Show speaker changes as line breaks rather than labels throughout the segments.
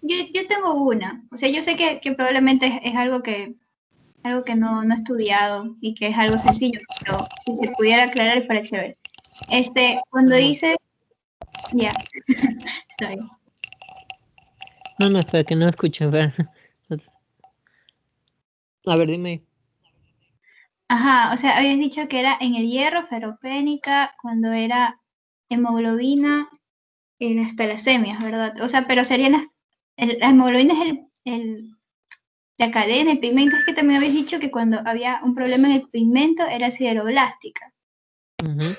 yo tengo una. O sea, yo sé que probablemente es algo que no he estudiado y que es algo sencillo, pero si se pudiera aclarar fuera chévere. Cuando
No,
dice, ya, está bien.
no, no, espera, que no escucho. Espera. A ver, dime.
Ajá, o sea, habías dicho que era en el hierro, ferropénica, cuando era hemoglobina, en las talasemias, ¿verdad? O sea, pero serían la hemoglobina es la cadena, el pigmento. Es que también habéis dicho que cuando había un problema en el pigmento era sideroblástica.
Ujú.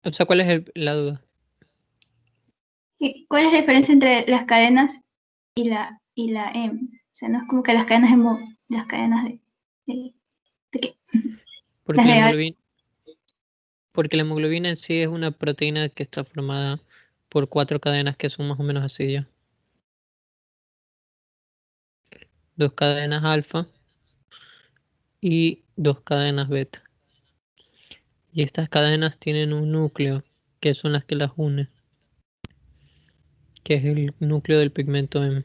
O sea, ¿cuál es la duda?
¿Cuál es la diferencia entre las cadenas y la M? O sea, no es como que las cadenas las cadenas de, ¿de qué?
Porque
Las
la
de
hemoglobina, porque la hemoglobina en sí es una proteína que está formada por 4 cadenas que son más o menos así ya. 2 cadenas alfa y 2 cadenas beta. Y estas cadenas tienen un núcleo, que son las que las unen, que es el núcleo del pigmento M.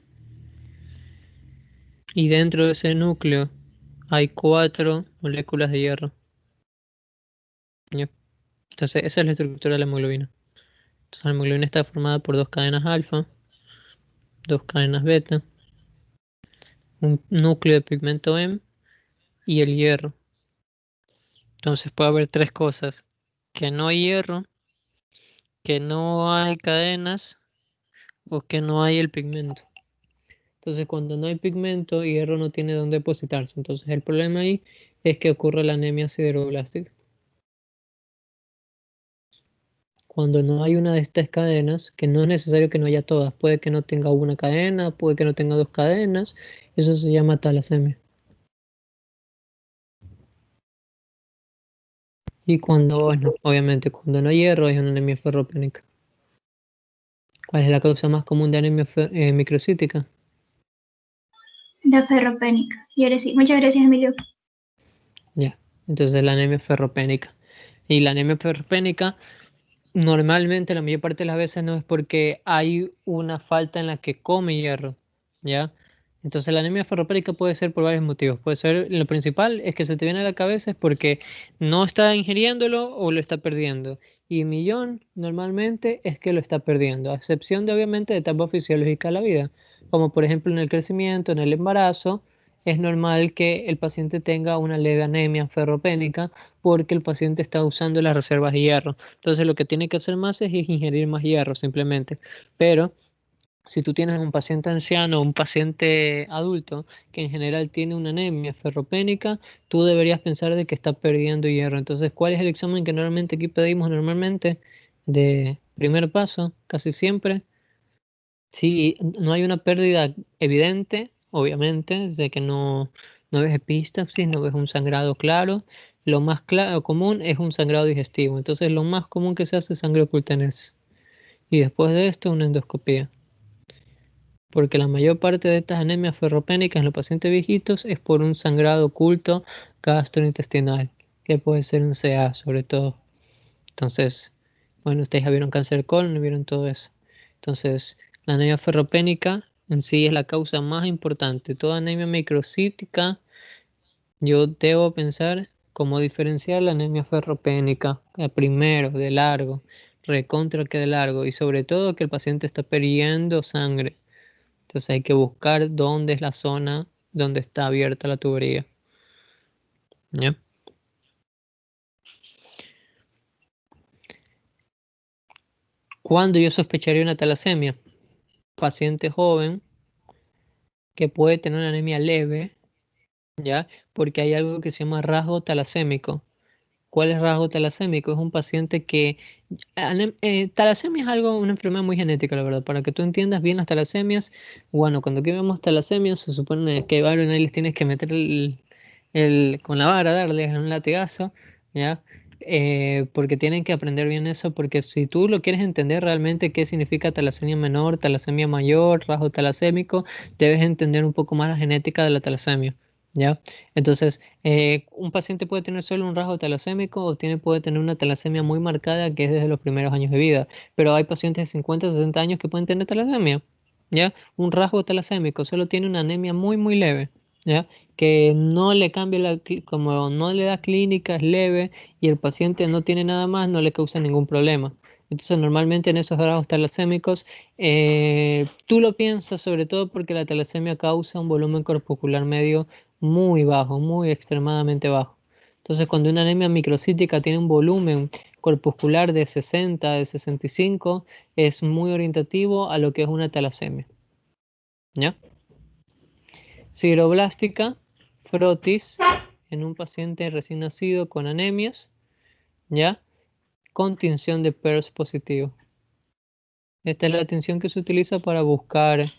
Y dentro de ese núcleo hay 4 moléculas de hierro. ¿Ya? Entonces, esa es la estructura de la hemoglobina. Entonces, la hemoglobina está formada por 2 cadenas alfa, 2 cadenas beta, un núcleo de pigmento M y el hierro. Entonces, puede haber 3 cosas: que no hay hierro, que no hay cadenas o que no hay el pigmento. Entonces, cuando no hay pigmento, hierro no tiene dónde depositarse. Entonces, el problema ahí es que ocurre la anemia sideroblástica. Cuando no hay una de estas cadenas, que no es necesario que no haya todas, puede que no tenga una cadena, puede que no tenga 2 cadenas, eso se llama talasemia. Y cuando, bueno, obviamente, cuando no hay hierro es una anemia ferropénica. ¿Cuál es la causa más común de anemia microcítica?
la ferropénica. Y ahora sí, muchas gracias, Emilio.
Ya, entonces la anemia ferropénica. Y la anemia ferropénica normalmente la mayor parte de las veces no es porque hay una falta en la que come hierro, ¿ya? Entonces la anemia ferropénica puede ser por varios motivos. Puede ser, lo principal es que se te viene a la cabeza es porque no está ingiriéndolo o lo está perdiendo. Y millón normalmente es que lo está perdiendo, a excepción de obviamente de etapas fisiológicas de la vida, como por ejemplo en el crecimiento, en el embarazo, es normal que el paciente tenga una leve anemia ferropénica porque el paciente está usando las reservas de hierro. Entonces lo que tiene que hacer más es ingerir más hierro simplemente. Pero si tú tienes un paciente anciano o un paciente adulto que en general tiene una anemia ferropénica, tú deberías pensar de que está perdiendo hierro. Entonces, ¿cuál es el examen que normalmente aquí pedimos normalmente? De primer paso, casi siempre. Si no hay una pérdida evidente, obviamente, de que no ves epístaxis, no ves un sangrado claro, lo más claro, común es un sangrado digestivo. Entonces, lo más común que se hace es sangre ocultánea. Y después de esto, una endoscopía. Porque la mayor parte de estas anemias ferropénicas en los pacientes viejitos es por un sangrado oculto gastrointestinal, que puede ser un CA sobre todo. Entonces, bueno, ustedes ya vieron cáncer de colon, vieron todo eso. Entonces, la anemia ferropénica en sí es la causa más importante. Toda anemia microcítica, yo debo pensar cómo diferenciar la anemia ferropénica, primero, de largo, recontra que de largo, y sobre todo que el paciente está perdiendo sangre. Entonces hay que buscar dónde es la zona donde está abierta la tubería. ¿Ya? ¿Cuándo yo sospecharía una talasemia? Paciente joven que puede tener una anemia leve, ¿ya? Porque hay algo que se llama rasgo talasémico. ¿Cuál es rasgo talasémico? Es un paciente que... talasemia es algo, una enfermedad muy genética, la verdad. Para que tú entiendas bien las talasemias, bueno, cuando aquí vemos talasemias, se supone que varios les tienes que meter con la vara, darles un latigazo, ¿ya? Porque tienen que aprender bien eso, porque si tú lo quieres entender realmente qué significa talasemia menor, talasemia mayor, rasgo talasémico, debes entender un poco más la genética de la talasemia, ¿ya? Entonces, un paciente puede tener solo un rasgo talasémico o puede tener una talasemia muy marcada que es desde los primeros años de vida, pero hay pacientes de 50, 60 años que pueden tener talasemia, ¿ya? Un rasgo talasémico solo tiene una anemia muy, muy leve, ¿ya? Que no le cambia como no le da clínica, es leve y el paciente no tiene nada más, no le causa ningún problema. Entonces, normalmente en esos rasgos talasémicos, tú lo piensas sobre todo porque la talasemia causa un volumen corpuscular medio muy bajo, muy extremadamente bajo. Entonces, cuando una anemia microcítica tiene un volumen corpuscular de 60, de 65, es muy orientativo a lo que es una talasemia. ¿Ya? Sideroblástica, frotis, en un paciente recién nacido con anemias, ¿ya? Con tinción de PERS positivo. Esta es la tinción que se utiliza para buscar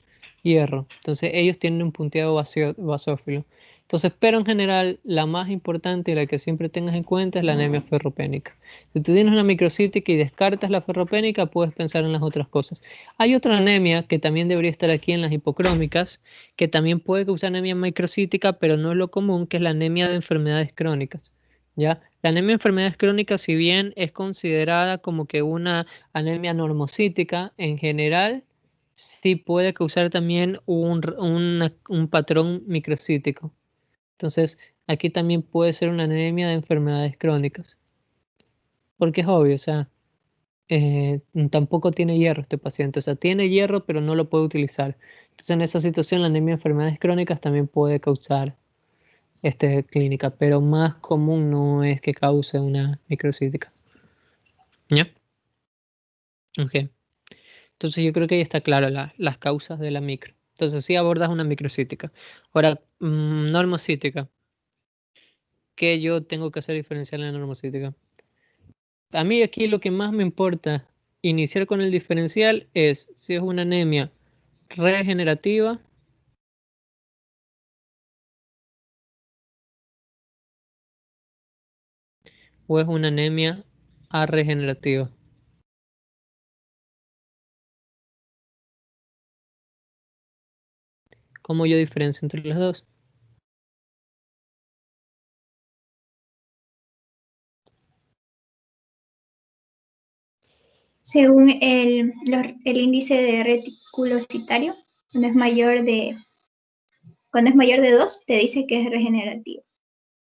hierro. Entonces ellos tienen un punteado basófilo. Entonces, pero en general, la más importante y la que siempre tengas en cuenta es la anemia ferropénica. Si tú tienes una microcítica y descartas la ferropénica, puedes pensar en las otras cosas. Hay otra anemia que también debería estar aquí en las hipocrómicas, que también puede causar anemia microcítica, pero no es lo común, que es la anemia de enfermedades crónicas. ¿Ya? La anemia de enfermedades crónicas, si bien es considerada como que una anemia normocítica, en general, sí puede causar también un patrón microcítico. Entonces, aquí también puede ser una anemia de enfermedades crónicas. Porque es obvio, o sea, tampoco tiene hierro este paciente. O sea, tiene hierro, pero no lo puede utilizar. Entonces, en esa situación, la anemia de enfermedades crónicas también puede causar clínica, pero más común no es que cause una microcítica. ¿Ya? Ok. Entonces yo creo que ahí está claro las causas de la micro. Entonces sí abordas una microcítica. Ahora, normocítica. ¿Qué yo tengo que hacer diferencial en la normocítica? A mí aquí lo que más me importa iniciar con el diferencial es si es una anemia regenerativa o es una anemia arregenerativa. ¿Cómo yo diferencio entre las dos?
Según el índice de reticulocitario, cuando es mayor de 2, te dice que es regenerativo.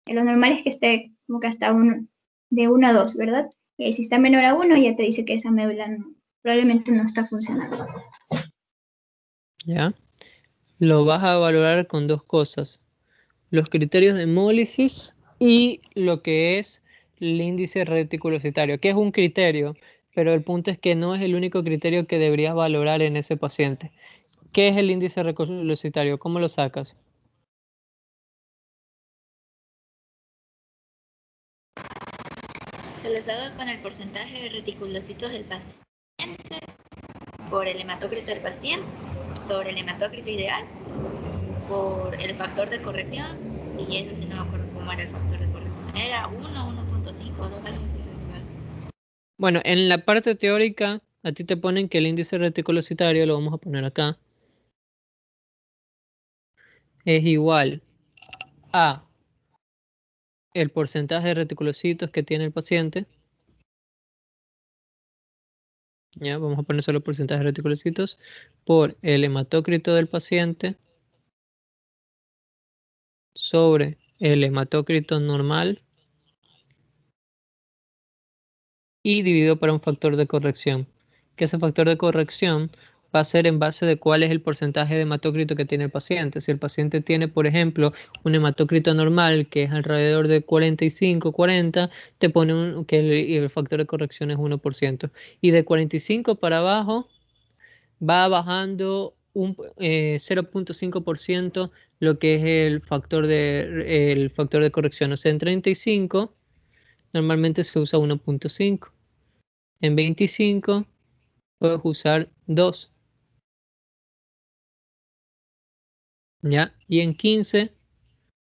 Lo normal es que esté como que hasta de 1 a 2, ¿verdad? Y si está menor a 1, ya te dice que esa médula probablemente no está funcionando.
¿Ya? Lo vas a valorar con dos cosas. Los criterios de hemólisis y lo que es el índice reticulocitario, que es un criterio, pero el punto es que no es el único criterio que deberías valorar en ese paciente. ¿Qué es el índice reticulocitario? ¿Cómo lo sacas?
Se les haga con el porcentaje de reticulocitos del paciente por el hematócrito del paciente sobre el hematócrito ideal por el factor de corrección, y eso sí no me acuerdo cómo era el factor de corrección, era 1, 1.5, 2, algo así.
Bueno, en la parte teórica, a ti te ponen que el índice reticulocitario, lo vamos a poner acá, es igual a el porcentaje de reticulocitos que tiene el paciente. Ya, vamos a poner solo porcentaje de reticulocitos por el hematócrito del paciente sobre el hematócrito normal y dividido por un factor de corrección. Que ese factor de corrección va a ser en base de cuál es el porcentaje de hematócrito que tiene el paciente. Si el paciente tiene, por ejemplo, un hematócrito normal que es alrededor de 45, 40, te pone que el factor de corrección es 1%. Y de 45 para abajo va bajando un 0.5% lo que es el factor de corrección. O sea, en 35 normalmente se usa 1.5. En 25 puedes usar 2, ¿ya? Y en 15,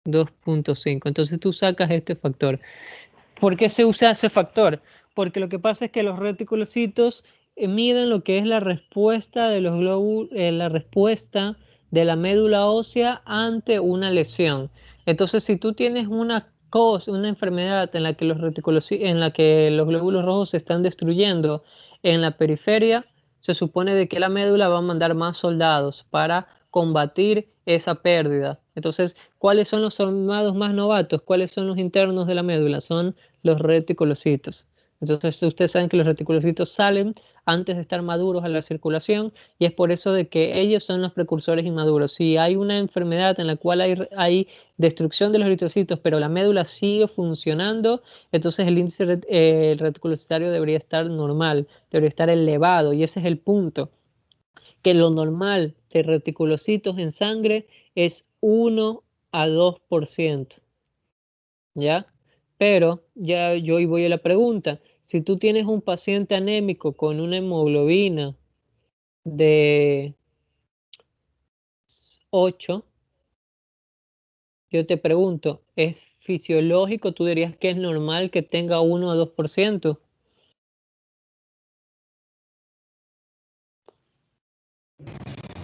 2.5. Entonces tú sacas este factor. ¿Por qué se usa ese factor? Porque lo que pasa es que los reticulocitos miden lo que es la respuesta de los glóbulos, la respuesta de la médula ósea ante una lesión. Entonces, si tú tienes una cosa, una enfermedad en la que en la que los glóbulos rojos se están destruyendo en la periferia, se supone de que la médula va a mandar más soldados para combatir esa pérdida. Entonces, ¿cuáles son los soldados más novatos? ¿Cuáles son los internos de la médula? Son los reticulocitos. Entonces, ustedes saben que los reticulocitos salen antes de estar maduros a la circulación y es por eso de que ellos son los precursores inmaduros. Si hay una enfermedad en la cual hay destrucción de los eritrocitos, pero la médula sigue funcionando, entonces el índice reticulocitario debería estar normal, debería estar elevado, y ese es el punto, que lo normal de reticulocitos en sangre es 1 a 2%, ¿ya? Pero ya yo hoy voy a la pregunta, si tú tienes un paciente anémico con una hemoglobina de 8, yo te pregunto, ¿es fisiológico? ¿Tú dirías que es normal que tenga 1 a 2%?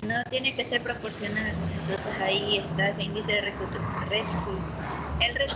No tiene que ser proporcional. Entonces ahí está ese índice de retículo.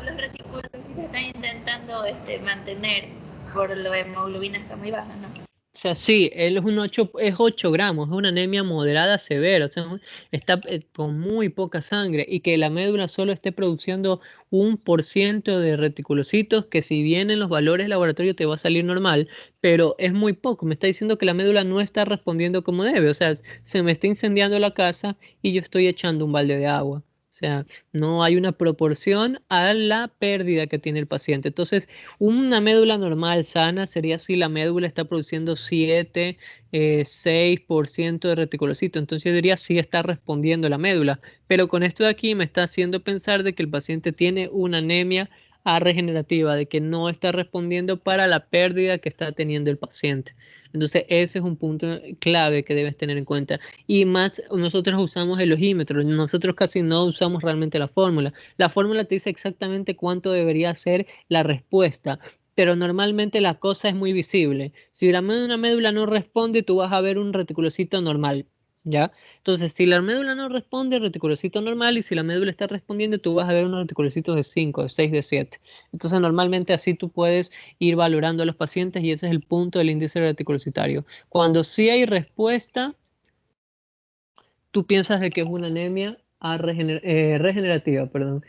Los reticulocitos están intentando mantener, por la hemoglobina está muy baja, ¿no?
O sea, sí, él es 8 gramos, es una anemia moderada severa, o sea, está con muy poca sangre y que la médula solo esté produciendo 1% de reticulocitos, que si bien en los valores de laboratorio te va a salir normal, pero es muy poco. Me está diciendo que la médula no está respondiendo como debe, o sea, se me está incendiando la casa y yo estoy echando un balde de agua. O sea, no hay una proporción a la pérdida que tiene el paciente. Entonces, una médula normal, sana, sería si la médula está produciendo 7, 6% de reticulocitos. Entonces yo diría sí está respondiendo la médula. Pero con esto de aquí me está haciendo pensar de que el paciente tiene una anemia regenerativa, de que no está respondiendo para la pérdida que está teniendo el paciente. Entonces ese es un punto clave que debes tener en cuenta. Y más, nosotros usamos el ojímetro, nosotros casi no usamos realmente la fórmula. La fórmula te dice exactamente cuánto debería ser la respuesta, pero normalmente la cosa es muy visible. Si una médula no responde, tú vas a ver un reticulocito normal, ¿ya? Entonces, si la médula no responde, reticulocito normal, y si la médula está respondiendo, tú vas a ver unos reticulocitos de 5, de 6, de 7. Entonces, normalmente así tú puedes ir valorando a los pacientes y ese es el punto del índice reticulocitario. Cuando sí hay respuesta, tú piensas de que es una anemia regenerativa, perdón.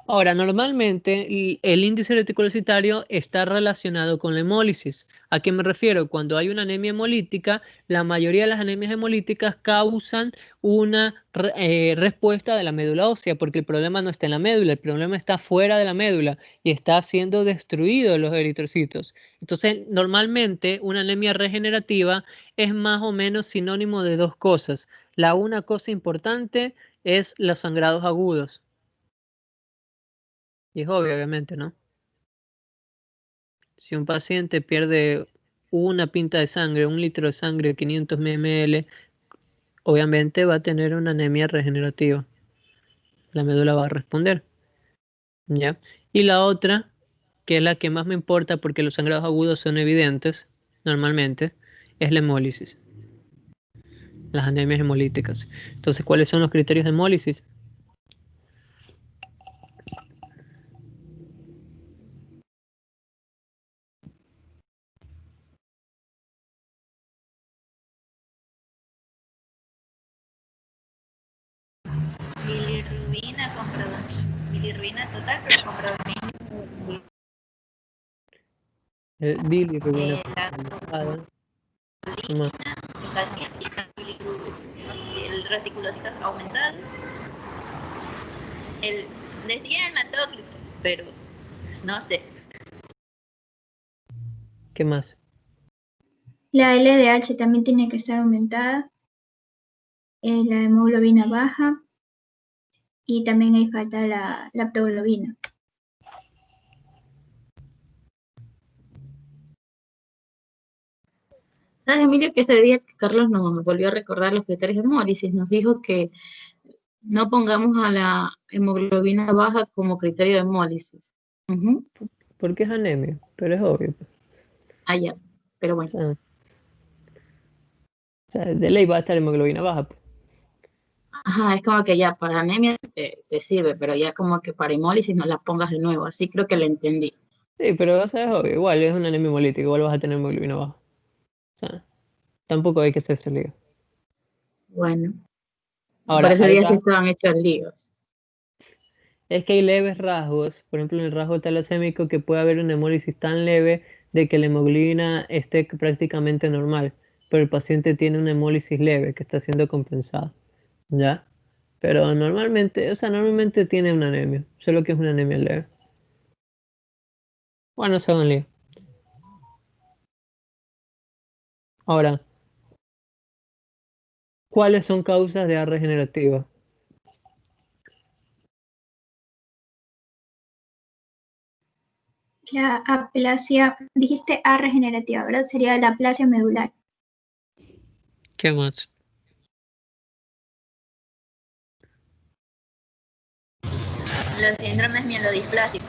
Ahora, normalmente el índice reticulocitario está relacionado con la hemólisis. ¿A qué me refiero? Cuando hay una anemia hemolítica, la mayoría de las anemias hemolíticas causan una respuesta de la médula ósea, porque el problema no está en la médula, el problema está fuera de la médula y está siendo destruido los eritrocitos. Entonces, normalmente una anemia regenerativa es más o menos sinónimo de dos cosas. Una cosa importante es los sangrados agudos. Y es obvio, obviamente, ¿no? Si un paciente pierde una pinta de sangre, 1 litro de sangre, 500 ml, obviamente va a tener una anemia regenerativa. La médula va a responder, ¿ya? Y la otra, que es la que más me importa porque los sangrados agudos son evidentes, normalmente, es la hemólisis, las anemias hemolíticas. Entonces, ¿cuáles son los criterios de hemólisis?
Bilirrubina con predominio. Bilirrubina total, pero con predominio.
Bilirrubina
La
concentrada. ¿Qué más?
el reticulocitos aumentados. Decía hematócrito, pero no sé.
¿Qué más?
La LDH también tiene que estar aumentada, la hemoglobina baja y también ahí falta la aptoglobina.
¿Sabes, Emilio, que ese día que Carlos nos volvió a recordar los criterios de hemólisis? Nos dijo que no pongamos a la hemoglobina baja como criterio de hemólisis.
Porque es anemia, pero es obvio.
Ah, ya, pero bueno.
O sea, de ley va a estar hemoglobina baja.
Ajá, es como que ya para anemia te sirve, pero ya como que para hemólisis no la pongas de nuevo. Así creo que lo entendí.
Sí, pero o sea, es obvio, igual es una anemia hemolítica, igual vas a tener hemoglobina baja. O sea, tampoco hay que hacerse lío.
Bueno, por
Ahora,
ese
hay
día sí
rasgos,
estaban hechos líos.
es que hay leves rasgos, por ejemplo, en el rasgo talasémico que puede haber una hemólisis tan leve de que la hemoglobina esté prácticamente normal, pero el paciente tiene una hemólisis leve que está siendo compensada, ¿ya? Pero normalmente, o sea, normalmente tiene una anemia, solo que es una anemia leve. Bueno, no se hagan lío. Ahora, ¿cuáles son causas de A regenerativa?
La aplasia, dijiste A regenerativa, ¿verdad? Sería la aplasia medular.
¿Qué más?
Los síndromes mielodisplásicos.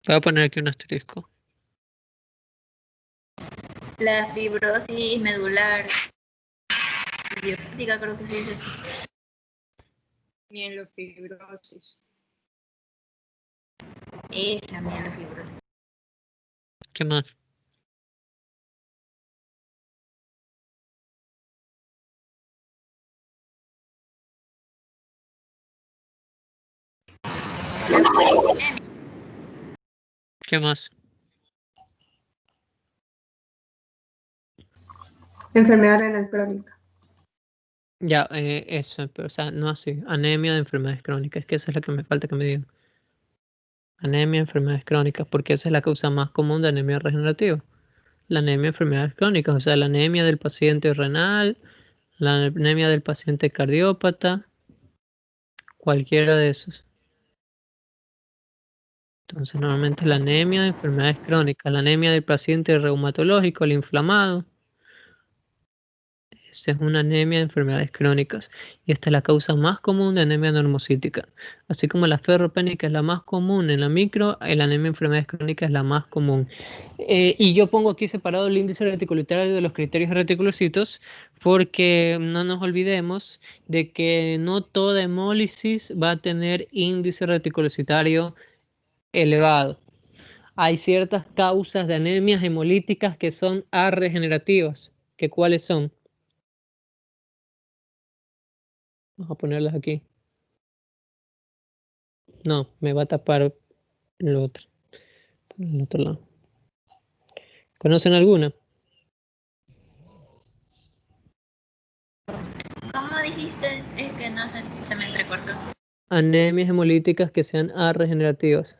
Voy a poner aquí un asterisco.
La fibrosis medular idiopática, creo que se dice así.
Mielofibrosis.
Esa mielofibrosis.
¿Qué más?
La policinemia.
¿Qué más?
Enfermedad renal crónica.
Ya, eso, pero o sea, no así. Anemia de enfermedades crónicas, es que esa es la que me falta que me digan. Anemia de enfermedades crónicas, porque esa es la causa más común de anemia regenerativa. La anemia de enfermedades crónicas, o sea, la anemia del paciente renal, la anemia del paciente cardiópata, cualquiera de esos. Entonces, normalmente la anemia de enfermedades crónicas, la anemia del paciente reumatológico, el inflamado. Esa es una anemia de enfermedades crónicas y esta es la causa más común de anemia normocítica. Así como la ferropénica es la más común en la micro, la anemia de enfermedades crónicas es la más común. Y yo pongo aquí separado el índice reticulitario de los criterios de reticulocitos porque no nos olvidemos de que no toda hemólisis va a tener índice reticulocitario elevado. Hay ciertas causas de anemias hemolíticas que son arregenerativas. ¿Que cuáles son? Vamos a ponerlas aquí. No, me va a tapar lo otro. Por el otro lado. ¿Conocen alguna?
¿Cómo dijiste? Es que no se me entrecortó.
Anemias hemolíticas que sean arregenerativas.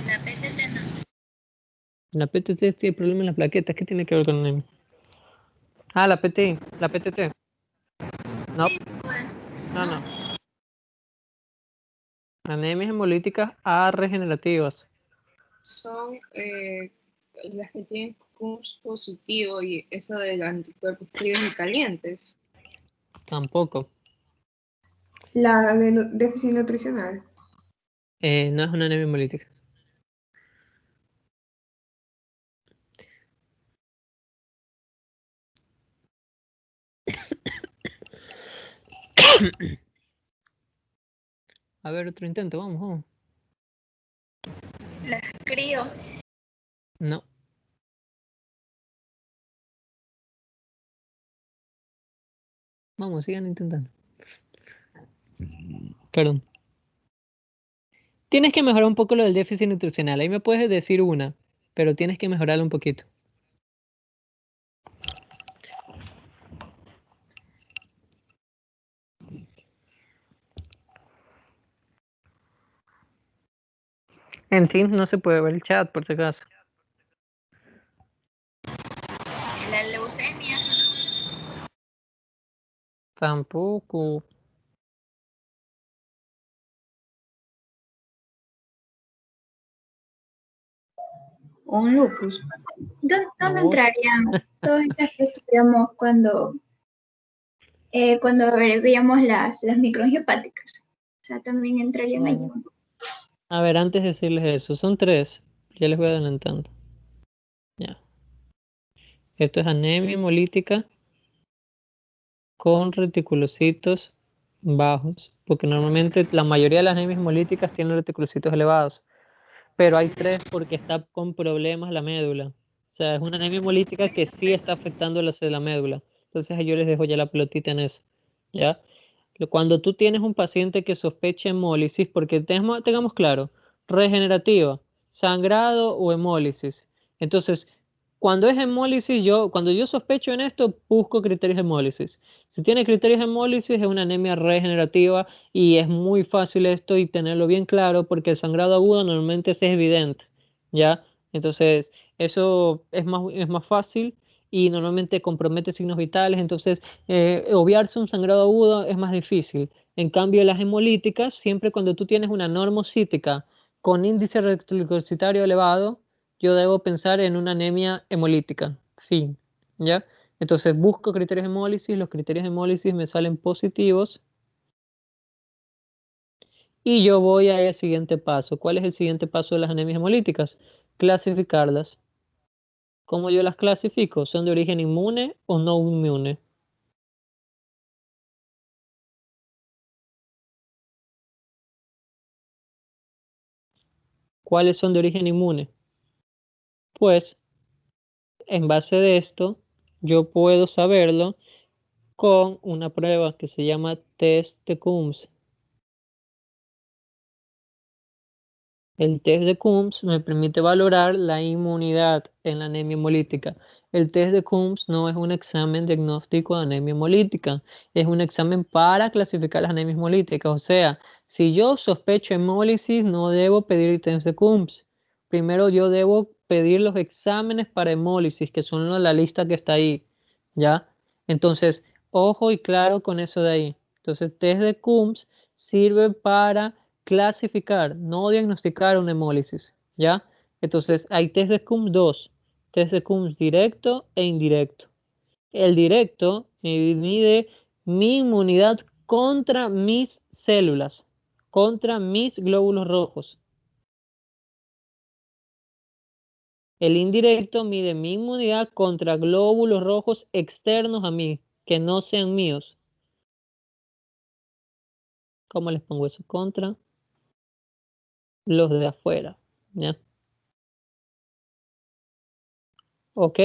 La PTT no.
La PTT tiene problemas en las plaquetas. ¿Qué tiene que ver con anemia? Ah, la PTI, la PTT. No,
Sí, pues.
no. Anemias hemolíticas arregenerativas.
Son las que tienen CUMS positivo y eso de los anticuerpos fríos y calientes.
Tampoco.
La de déficit nutricional.
No es una anemia hemolítica. A ver, otro intento. Vamos.
Las crío.
No. Vamos, sigan intentando. Perdón. Tienes que mejorar un poco lo del déficit nutricional. Ahí me puedes decir una, pero tienes que mejorarlo un poquito. En Teams no se puede ver el chat, por si acaso.
La leucemia.
Tampoco.
Un lupus.
¿Dónde
No.
entrarían todas estas que estudiamos cuando veíamos las microangiopáticas? O sea, también entraría en ayuno.
A ver, antes de decirles eso, son 3. Ya les voy adelantando. Ya. Esto es anemia hemolítica con reticulocitos bajos, porque normalmente la mayoría de las anemias hemolíticas tienen reticulocitos elevados, pero hay 3 porque está con problemas la médula. O sea, es una anemia hemolítica que sí está afectando la médula. Entonces yo les dejo ya la pelotita en eso. ¿Ya? Cuando tú tienes un paciente que sospecha hemólisis, porque tengamos claro, regenerativa, sangrado o hemólisis. Entonces, cuando es hemólisis, cuando yo sospecho en esto, busco criterios de hemólisis. Si tiene criterios de hemólisis, es una anemia regenerativa y es muy fácil esto y tenerlo bien claro porque el sangrado agudo normalmente es evidente, ¿ya? Entonces, eso es más fácil y normalmente compromete signos vitales, entonces obviarse un sangrado agudo es más difícil. En cambio, las hemolíticas, siempre cuando tú tienes una normocítica con índice reticulario elevado, yo debo pensar en una anemia hemolítica. Fin. ¿Ya? Entonces busco criterios de hemólisis, los criterios de hemólisis me salen positivos y yo voy al siguiente paso. ¿Cuál es el siguiente paso de las anemias hemolíticas? Clasificarlas. ¿Cómo yo las clasifico? ¿Son de origen inmune o no inmune? ¿Cuáles son de origen inmune? Pues en base de esto, yo puedo saberlo con una prueba que se llama test de Coombs. El test de Coombs me permite valorar la inmunidad en la anemia hemolítica. El test de Coombs no es un examen diagnóstico de anemia hemolítica, es un examen para clasificar las anemias hemolíticas. O sea, si yo sospecho hemólisis, no debo pedir el test de Coombs. Primero yo debo pedir los exámenes para hemólisis, que son la lista que está ahí, ¿ya? Entonces, ojo y claro con eso de ahí. Entonces, test de Coombs sirve para clasificar, no diagnosticar una hemólisis, ¿ya? Entonces, hay test de Coombs 2, test de Coombs directo e indirecto. El directo mide mi inmunidad contra mis células, contra mis glóbulos rojos. El indirecto mide mi inmunidad contra glóbulos rojos externos a mí, que no sean míos. ¿Cómo les pongo eso? Contra los de afuera, ¿ya? ¿Ok?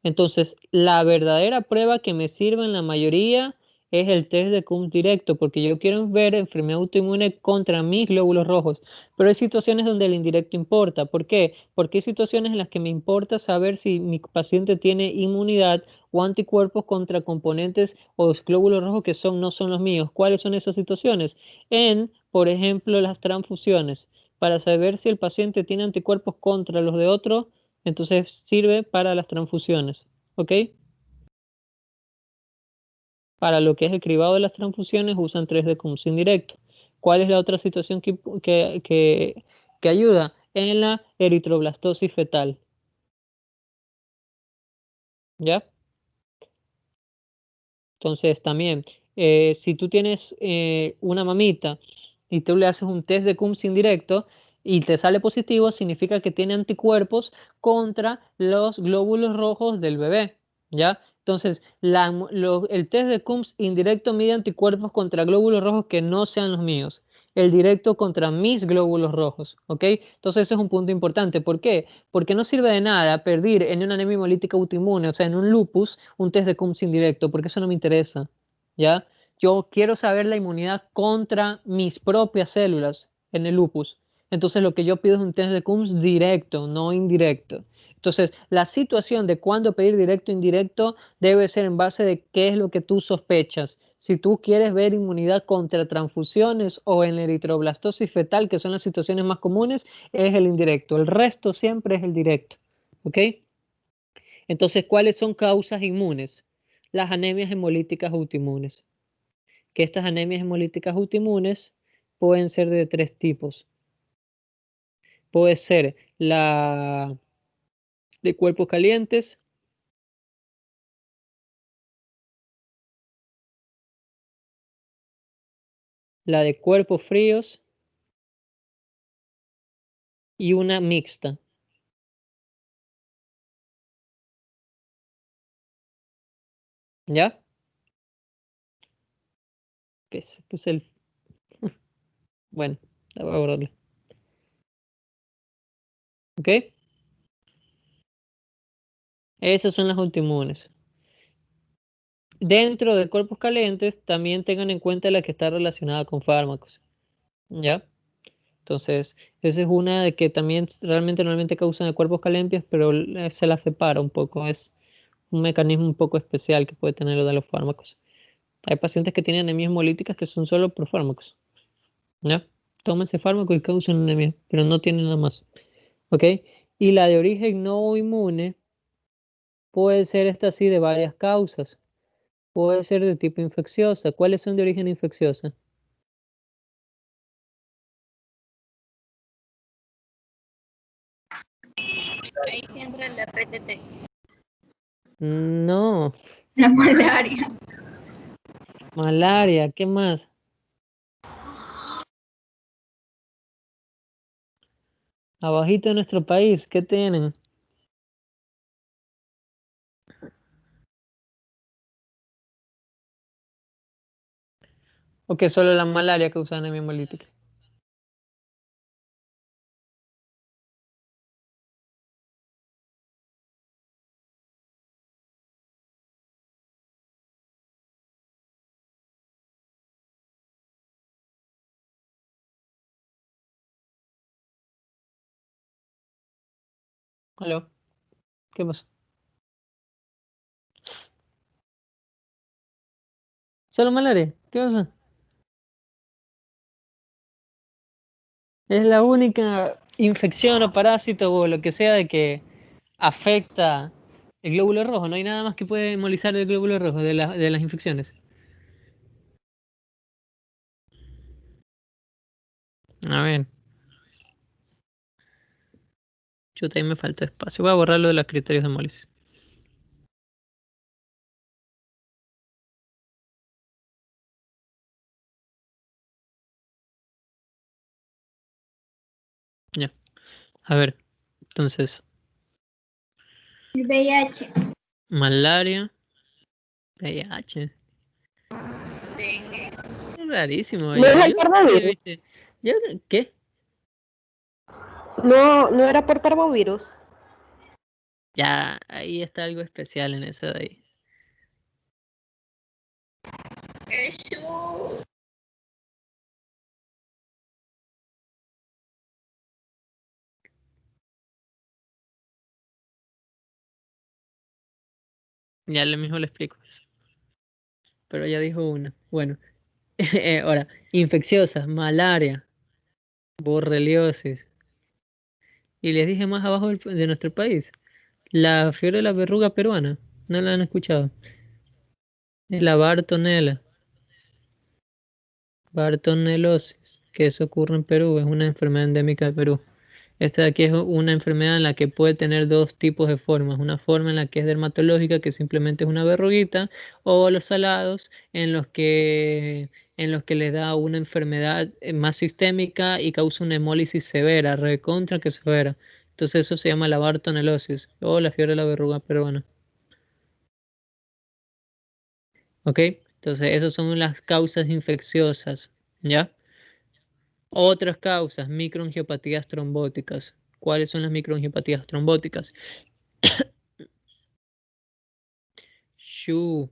Entonces, la verdadera prueba que me sirve en la mayoría es el test de Coombs directo, porque yo quiero ver enfermedad autoinmune contra mis glóbulos rojos. Pero hay situaciones donde el indirecto importa. ¿Por qué? Porque hay situaciones en las que me importa saber si mi paciente tiene inmunidad o anticuerpos contra componentes o glóbulos rojos que no son los míos. ¿Cuáles son esas situaciones? Por ejemplo, las transfusiones. Para saber si el paciente tiene anticuerpos contra los de otros, entonces sirve para las transfusiones, ¿ok? Para lo que es el cribado de las transfusiones usan 3D Coombs indirecto. ¿Cuál es la otra situación que ayuda? En la eritroblastosis fetal, ¿ya? Entonces también, si tú tienes una mamita y tú le haces un test de Coombs indirecto y te sale positivo, significa que tiene anticuerpos contra los glóbulos rojos del bebé, ¿ya? Entonces, el test de Coombs indirecto mide anticuerpos contra glóbulos rojos que no sean los míos. El directo contra mis glóbulos rojos, ¿ok? Entonces, ese es un punto importante. ¿Por qué? Porque no sirve de nada pedir en una anemia hemolítica autoinmune, o sea, en un lupus, un test de Coombs indirecto, porque eso no me interesa, ¿ya? Yo quiero saber la inmunidad contra mis propias células en el lupus. Entonces, lo que yo pido es un test de Coombs directo, no indirecto. Entonces, la situación de cuándo pedir directo o indirecto debe ser en base de qué es lo que tú sospechas. Si tú quieres ver inmunidad contra transfusiones o en eritroblastosis fetal, que son las situaciones más comunes, es el indirecto. El resto siempre es el directo. ¿Ok? Entonces, ¿cuáles son causas inmunes? Las anemias hemolíticas autoinmunes. Que estas anemias hemolíticas autoinmunes pueden ser de 3 tipos. Puede ser la de cuerpos calientes, la de cuerpos fríos y una mixta. ¿Ya? Puse el... Bueno, la voy a borrarlo. ¿Ok? Esas son las autoinmunes. Dentro de cuerpos calientes también tengan en cuenta la que está relacionada con fármacos. ¿Ya? Entonces, esa es una de que también realmente normalmente causan de cuerpos calientes, pero se la separa un poco. Es un mecanismo un poco especial que puede tener lo de los fármacos. Hay pacientes que tienen anemias hemolíticas que son solo por fármacos. ¿Ya? Toman ese fármaco y causan anemia, pero no tienen nada más. ¿Ok? Y la de origen no inmune puede ser esta así de varias causas. Puede ser de tipo infecciosa. ¿Cuáles son de origen infecciosa?
Ahí sí entra la PTT.
No,
La malaria.
malaria, ¿qué más? Abajito de nuestro país, ¿qué tienen? ¿O que solo la malaria causa anemia hemolítica? ¿Aló? ¿Qué pasa? ¿Solo malaria? ¿Qué pasa? Es la única infección o parásito o lo que sea de que afecta el glóbulo rojo. No hay nada más que puede hemolizar el glóbulo rojo de las infecciones. A ver, yo también me falta espacio. Voy a borrar lo de los criterios de hemólisis. Ya. A ver, entonces,
El VIH.
malaria, VIH.
Dengue.
Es rarísimo.
¿No es el
Yo nunca había
parvovirus?
visto. Yo, ¿qué?
No, no era por parvovirus.
Ya, ahí está algo especial en eso de ahí.
Jesús.
Ya le mismo le explico eso. Pero ya dijo una. Bueno, ahora, infecciosas, malaria, borreliosis. Y les dije más abajo de nuestro país, la fiebre de la verruga peruana. ¿No la han escuchado? Es la Bartonelosis, que eso ocurre en Perú, es una enfermedad endémica de Perú. Esta de aquí es una enfermedad en la que puede tener dos tipos de formas. Una forma en la que es dermatológica, que simplemente es una verruguita, o los salados, en los que les da una enfermedad más sistémica y causa una hemólisis severa, recontra que severa. Entonces eso se llama la bartonelosis o la fiebre de la verruga peruana. ¿Ok? Entonces esas son las causas infecciosas, ¿ya? Otras causas, microangiopatías trombóticas. ¿Cuáles son las microangiopatías trombóticas? SHU,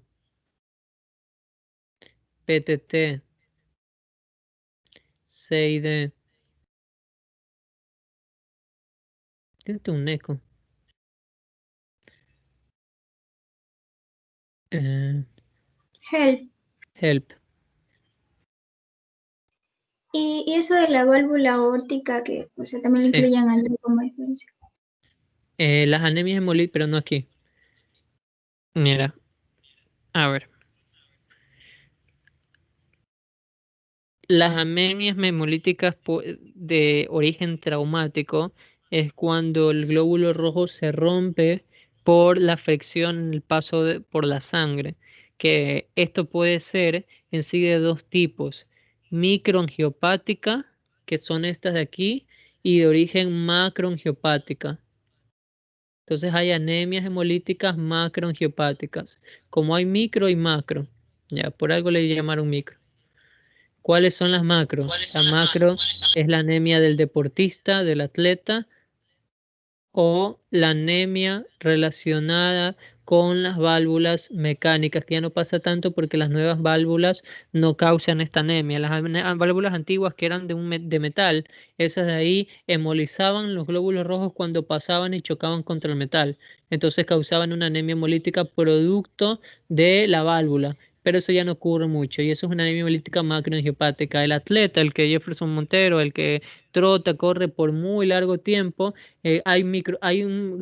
PTT, CID. Tienes un eco. Eh,
Help.
help.
Y eso de la válvula aórtica, que o sea, también lo
Sí.
incluyen al como diferencia.
Las anemias hemolíticas, pero no aquí. Mira, a ver. Las anemias hemolíticas de origen traumático es cuando el glóbulo rojo se rompe por la fricción en el paso por la sangre. Que esto puede ser en sí de dos tipos. microangiopática, que son estas de aquí, y de origen macroangiopática. Entonces hay anemias hemolíticas macroangiopáticas. Como hay micro y macro, ya por algo le llamaron micro. ¿Cuáles son las macro? La macro es la anemia del deportista, del atleta, o la anemia relacionada con las válvulas mecánicas, que ya no pasa tanto porque las nuevas válvulas no causan esta anemia. Las válvulas antiguas que eran de metal, esas de ahí hemolizaban los glóbulos rojos cuando pasaban y chocaban contra el metal. Entonces causaban una anemia hemolítica producto de la válvula. Pero eso ya no ocurre mucho y eso es una anemia hemolítica macroangiopática. El atleta, el que Jefferson Montero, el que trota, corre por muy largo tiempo, hay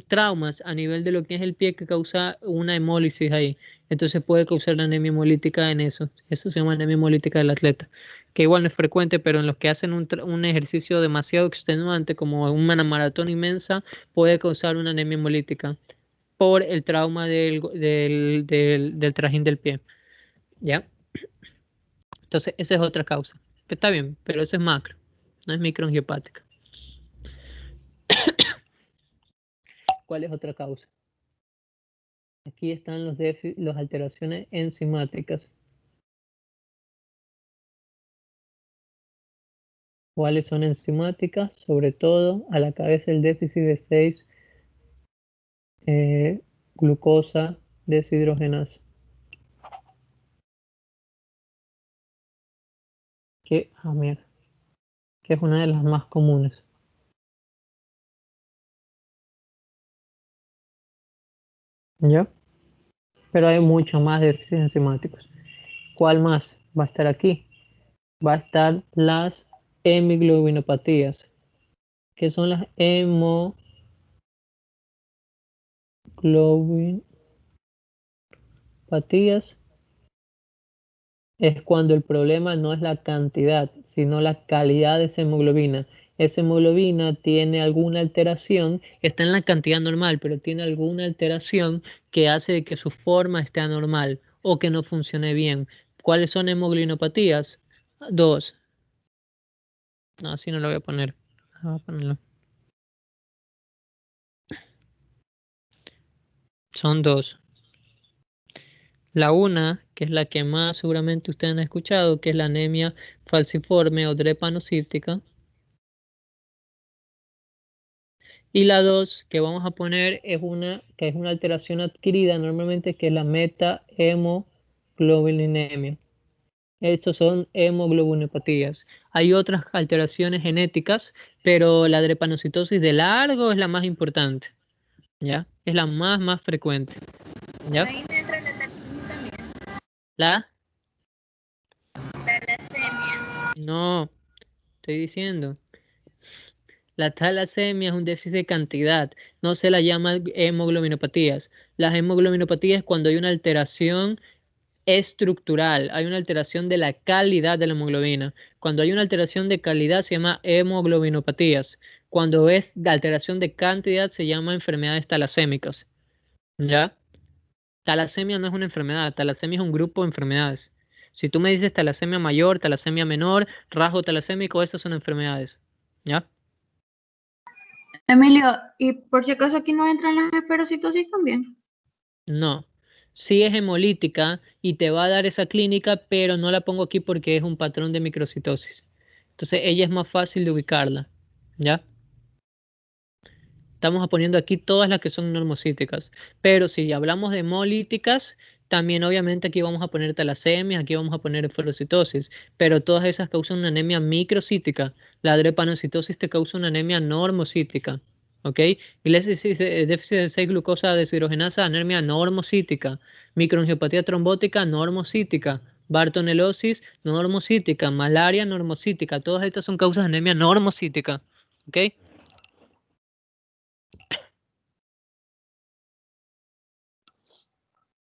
traumas a nivel de lo que es el pie que causa una hemólisis ahí. Entonces puede causar la anemia hemolítica en eso. Eso se llama anemia hemolítica del atleta. Que igual no es frecuente, pero en los que hacen un ejercicio demasiado extenuante, como una maratón inmensa, puede causar una anemia hemolítica por el trauma del trajín del pie. ¿Ya? Entonces, esa es otra causa. Está bien, pero eso es macro, no es microangiopática. ¿Cuál es otra causa? Aquí están las alteraciones enzimáticas. ¿Cuáles son enzimáticas? Sobre todo a la cabeza el déficit de 6 glucosa deshidrogenasa. Mira, que es una de las más comunes. ¿Ya? Pero hay mucho más déficits enzimáticos. ¿Cuál más va a estar aquí? Va a estar las hemiglobinopatías. ¿Qué son las hemoglobinopatías? Es cuando el problema no es la cantidad, sino la calidad de esa hemoglobina. Esa hemoglobina tiene alguna alteración, está en la cantidad normal, pero tiene alguna alteración que hace de que su forma esté anormal o que no funcione bien. ¿Cuáles son hemoglobinopatías? Dos. No, así no lo voy a poner. Voy a ponerlo. Son dos. La una, que es la que más seguramente ustedes han escuchado, que es la anemia falciforme o drepanocíptica. Y la 2 que vamos a poner es una alteración adquirida normalmente, que es la metahemoglobininemia. Estos son hemoglobinopatías. Hay otras alteraciones genéticas, pero la drepanocitosis de largo es la más importante, ¿ya? Es la más frecuente, ¿ya?
Ahí me entra la talasemia también.
¿La?
Talasemia.
No, estoy diciendo. La talasemia es un déficit de cantidad, no se la llama hemoglobinopatías. Las hemoglobinopatías es cuando hay una alteración estructural, hay una alteración de la calidad de la hemoglobina. Cuando hay una alteración de calidad se llama hemoglobinopatías. Cuando es de alteración de cantidad se llama enfermedades talasémicas. ¿Ya? Talasemia no es una enfermedad, talasemia es un grupo de enfermedades. Si tú me dices talasemia mayor, talasemia menor, rasgo talasémico, esas son enfermedades. ¿Ya?
Emilio, y por si acaso aquí no entran las esferocitosis también.
No. Sí es hemolítica y te va a dar esa clínica, pero no la pongo aquí porque es un patrón de microcitosis. Entonces ella es más fácil de ubicarla. ¿Ya? Estamos poniendo aquí todas las que son normocíticas. Pero si hablamos de hemolíticas, también obviamente aquí vamos a poner talasemias, aquí vamos a poner esferocitosis. Pero todas esas causan una anemia microcítica. La drepanocitosis te causa una anemia normocítica. ¿Ok? Y el déficit de 6 glucosa deshidrogenasa, anemia normocítica. Microangiopatía trombótica, normocítica. Bartonelosis, normocítica. Malaria, normocítica. Todas estas son causas de anemia normocítica. ¿Ok?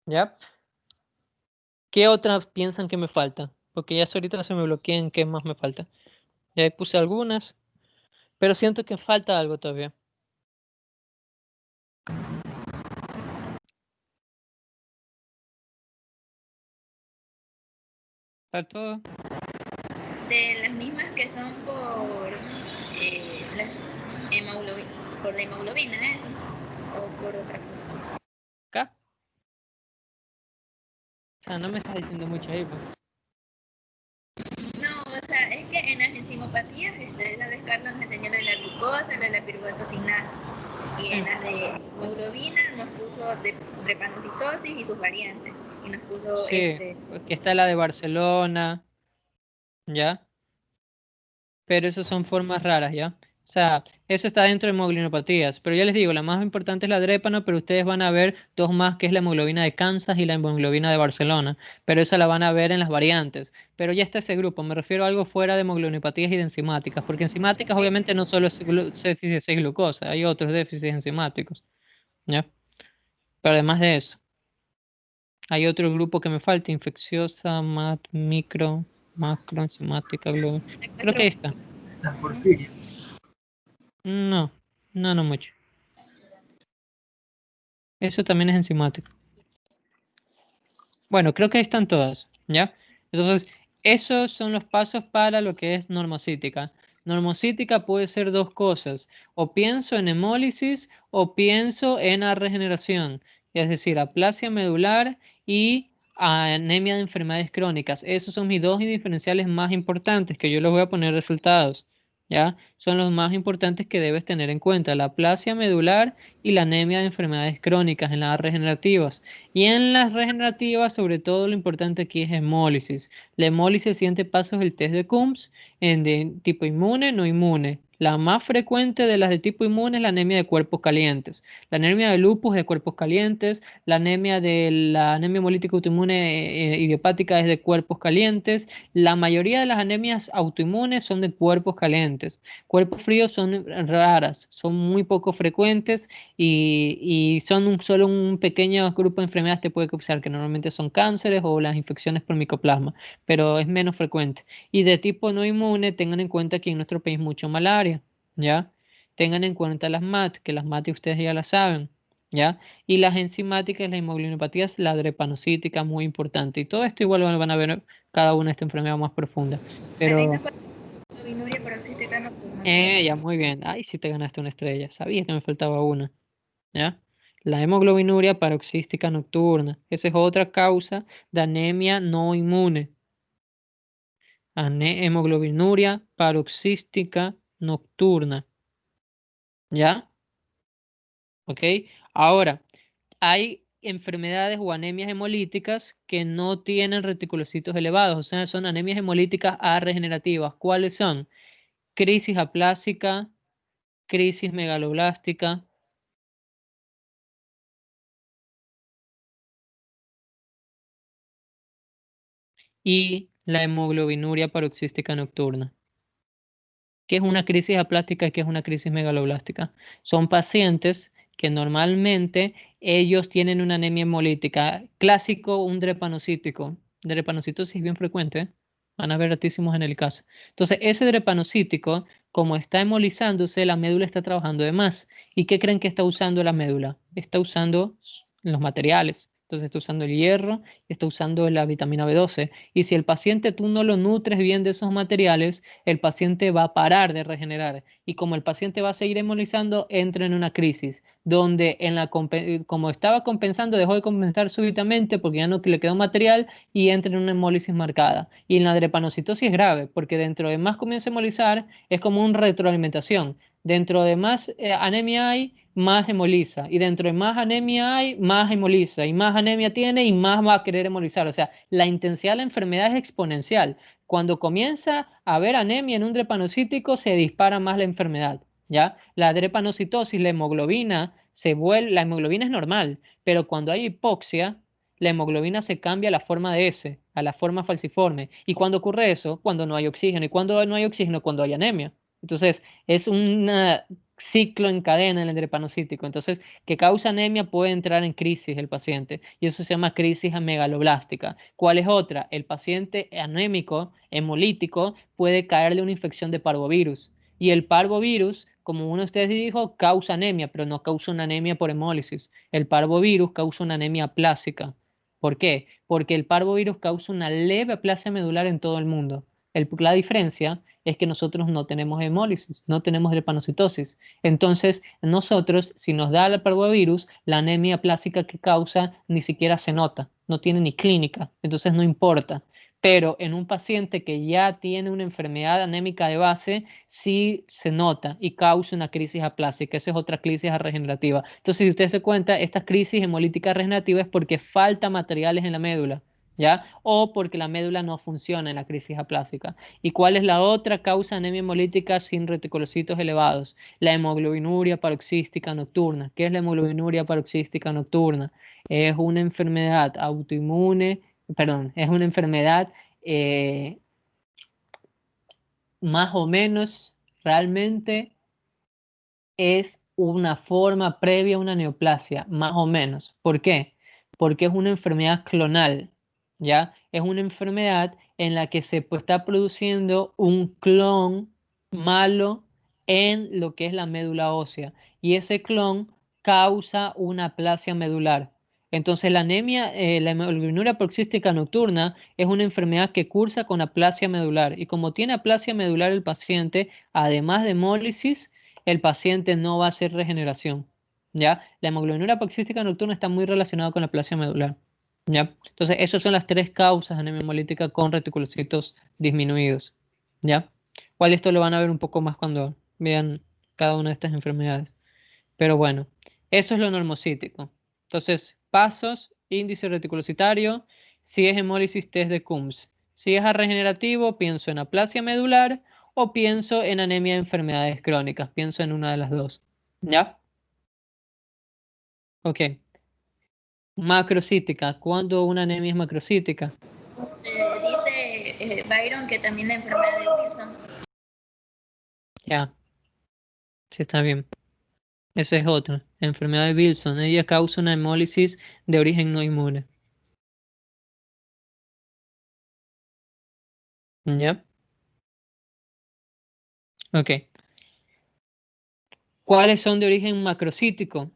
¿Ya? ¿Qué otras piensan que me falta? Porque ya ahorita se me bloquean qué más me falta. Ya puse algunas, pero siento que falta algo todavía. ¿Está todo?
De las mismas que son por por la hemoglobina, eso, o por otra cosa.
Acá. O sea, no me estás diciendo mucho ahí, pues.
No, o sea, es que en las enzimopatías, la vez Carlos nos enseñó lo de la glucosa, lo de la piruvatocinasa. Y en las de hemoglobina nos puso de drepanocitosis y sus variantes. Y nos puso
Sí, aquí está la de Barcelona, ¿ya? Pero esas son formas raras, ¿ya? O sea, eso está dentro de hemoglobinopatías. Pero ya les digo, la más importante es la drépano, pero ustedes van a ver dos más, que es la hemoglobina de Kansas y la hemoglobina de Barcelona. Pero esa la van a ver en las variantes. Pero ya está ese grupo, me refiero a algo fuera de hemoglobinopatías y de enzimáticas. Porque enzimáticas obviamente no solo es déficit de glucosa, hay otros déficits enzimáticos, ¿ya? Pero además de eso, hay otro grupo que me falta, infecciosa, macroenzimática, creo que ahí está.
Las porfirias.
No, no mucho. Eso también es enzimático. Bueno, creo que ahí están todas, ¿ya? Entonces, esos son los pasos para lo que es normocítica. Normocítica puede ser dos cosas. O pienso en hemólisis o pienso en la regeneración. Es decir, aplasia medular y anemia de enfermedades crónicas. Esos son mis dos diferenciales más importantes, que yo les voy a poner resultados, ¿ya? Son los más importantes que debes tener en cuenta. La aplasia medular y la anemia de enfermedades crónicas en las regenerativas. Y en las regenerativas, sobre todo, lo importante aquí es hemólisis. La hemólisis, el siguiente paso es el test de Coombs, en de tipo inmune, no inmune. La más frecuente de las de tipo inmune es la anemia de cuerpos calientes. La anemia de lupus es de cuerpos calientes. La anemia hemolítica autoinmune idiopática es de cuerpos calientes. La mayoría de las anemias autoinmunes son de cuerpos calientes. Cuerpos fríos son raras, son muy poco frecuentes y son solo un pequeño grupo de enfermedades que puede causar, que normalmente son cánceres o las infecciones por micoplasma, pero es menos frecuente. Y de tipo no inmune, tengan en cuenta que en nuestro país mucho malaria, ¿ya? Tengan en cuenta las MAT, que las MAT ustedes ya las saben, ¿ya? Y las enzimáticas, las hemoglobinopatías, la drepanocítica, muy importante. Y todo esto igual van a ver cada una de estas enfermedades más profundas. Pero,
También me falta la binuria paroxística nocturna.
ya, muy bien. Ay, sí te ganaste una estrella. Sabía que me faltaba una. ¿Ya? La hemoglobinuria paroxística nocturna. Esa es otra causa de anemia no inmune. Hemoglobinuria paroxística nocturna. ¿Ya? ¿Ok? Ahora, hay enfermedades o anemias hemolíticas que no tienen reticulocitos elevados, o sea, son anemias hemolíticas regenerativas. ¿Cuáles son? Crisis aplásica, crisis megaloblástica, y la hemoglobinuria paroxística nocturna. ¿Qué es una crisis aplástica y qué es una crisis megaloblástica? Son pacientes que normalmente ellos tienen una anemia hemolítica. Clásico, un drepanocítico. Drepanocitosis bien frecuente, ¿eh? Van a ver altísimos en el caso. Entonces, ese drepanocítico, como está hemolizándose, la médula está trabajando de más. ¿Y qué creen que está usando la médula? Está usando los materiales. Entonces está usando el hierro y está usando la vitamina B12. Y si el paciente tú no lo nutres bien de esos materiales, el paciente va a parar de regenerar. Y como el paciente va a seguir hemolizando, entra en una crisis, donde como estaba compensando, dejó de compensar súbitamente porque ya no le quedó material y entra en una hemólisis marcada. Y en la drepanocitosis es grave, porque dentro de más comienza a hemolizar, es como una retroalimentación. Dentro de más anemia hay, más hemoliza. Y dentro de más anemia hay, más hemoliza. Y más anemia tiene y más va a querer hemolizar. O sea, la intensidad de la enfermedad es exponencial. Cuando comienza a haber anemia en un drepanocítico, se dispara más la enfermedad, ¿ya? La drepanocitosis, la hemoglobina es normal, pero cuando hay hipoxia, la hemoglobina se cambia a la forma de S, a la forma falciforme. ¿Y cuando ocurre eso? Cuando no hay oxígeno. ¿Y cuando no hay oxígeno? Cuando hay anemia. Entonces, es un ciclo en cadena en el drepanocítico. Entonces, que causa anemia puede entrar en crisis el paciente. Y eso se llama crisis megaloblástica. ¿Cuál es otra? El paciente anémico, hemolítico, puede caerle una infección de parvovirus. Y el parvovirus, como uno de ustedes dijo, causa anemia, pero no causa una anemia por hemólisis. El parvovirus causa una anemia plásica. ¿Por qué? Porque el parvovirus causa una leve aplasia medular en todo el mundo. La diferencia es que nosotros no tenemos hemólisis, no tenemos drepanocitosis. Entonces, nosotros, si nos da el parvovirus, la anemia plásica que causa ni siquiera se nota, no tiene ni clínica, entonces no importa. Pero en un paciente que ya tiene una enfermedad anémica de base, sí se nota y causa una crisis aplásica. Esa es otra crisis regenerativa. Entonces, si usted se cuenta, esta crisis hemolítica regenerativa es porque falta materiales en la médula, ¿ya? O porque la médula no funciona en la crisis aplásica. ¿Y cuál es la otra causa de anemia hemolítica sin reticulocitos elevados? La hemoglobinuria paroxística nocturna. ¿Qué es la hemoglobinuria paroxística nocturna? Es una enfermedad autoinmune, perdón, es una enfermedad más o menos, realmente es una forma previa a una neoplasia, más o menos. ¿Por qué? Porque es una enfermedad clonal, ¿ya? Es una enfermedad en la que se está produciendo un clon malo en lo que es la médula ósea y ese clon causa una aplasia medular. Entonces la anemia, la hemoglobinuria paroxística nocturna es una enfermedad que cursa con aplasia medular y como tiene aplasia medular el paciente, además de hemólisis, el paciente no va a hacer regeneración, ¿ya? La hemoglobinuria paroxística nocturna está muy relacionada con la aplasia medular, ¿ya? Entonces, esas son las tres causas de anemia hemolítica con reticulocitos disminuidos, ¿ya? Igual esto lo van a ver un poco más cuando vean cada una de estas enfermedades. Pero bueno, eso es lo normocítico. Entonces, pasos, índice reticulocitario, si es hemólisis, test de Coombs. Si es regenerativo, pienso en aplasia medular o pienso en anemia de enfermedades crónicas. Pienso en una de las dos. ¿Ya? Ok. Macrocítica. ¿Cuándo una anemia es macrocítica?
Dice Byron que también la enfermedad de Wilson.
Ya. Sí, está bien. Esa es otra. Enfermedad de Wilson. Ella causa una hemólisis de origen no inmune. ¿Ya? Ok. ¿Cuáles son de origen macrocítico?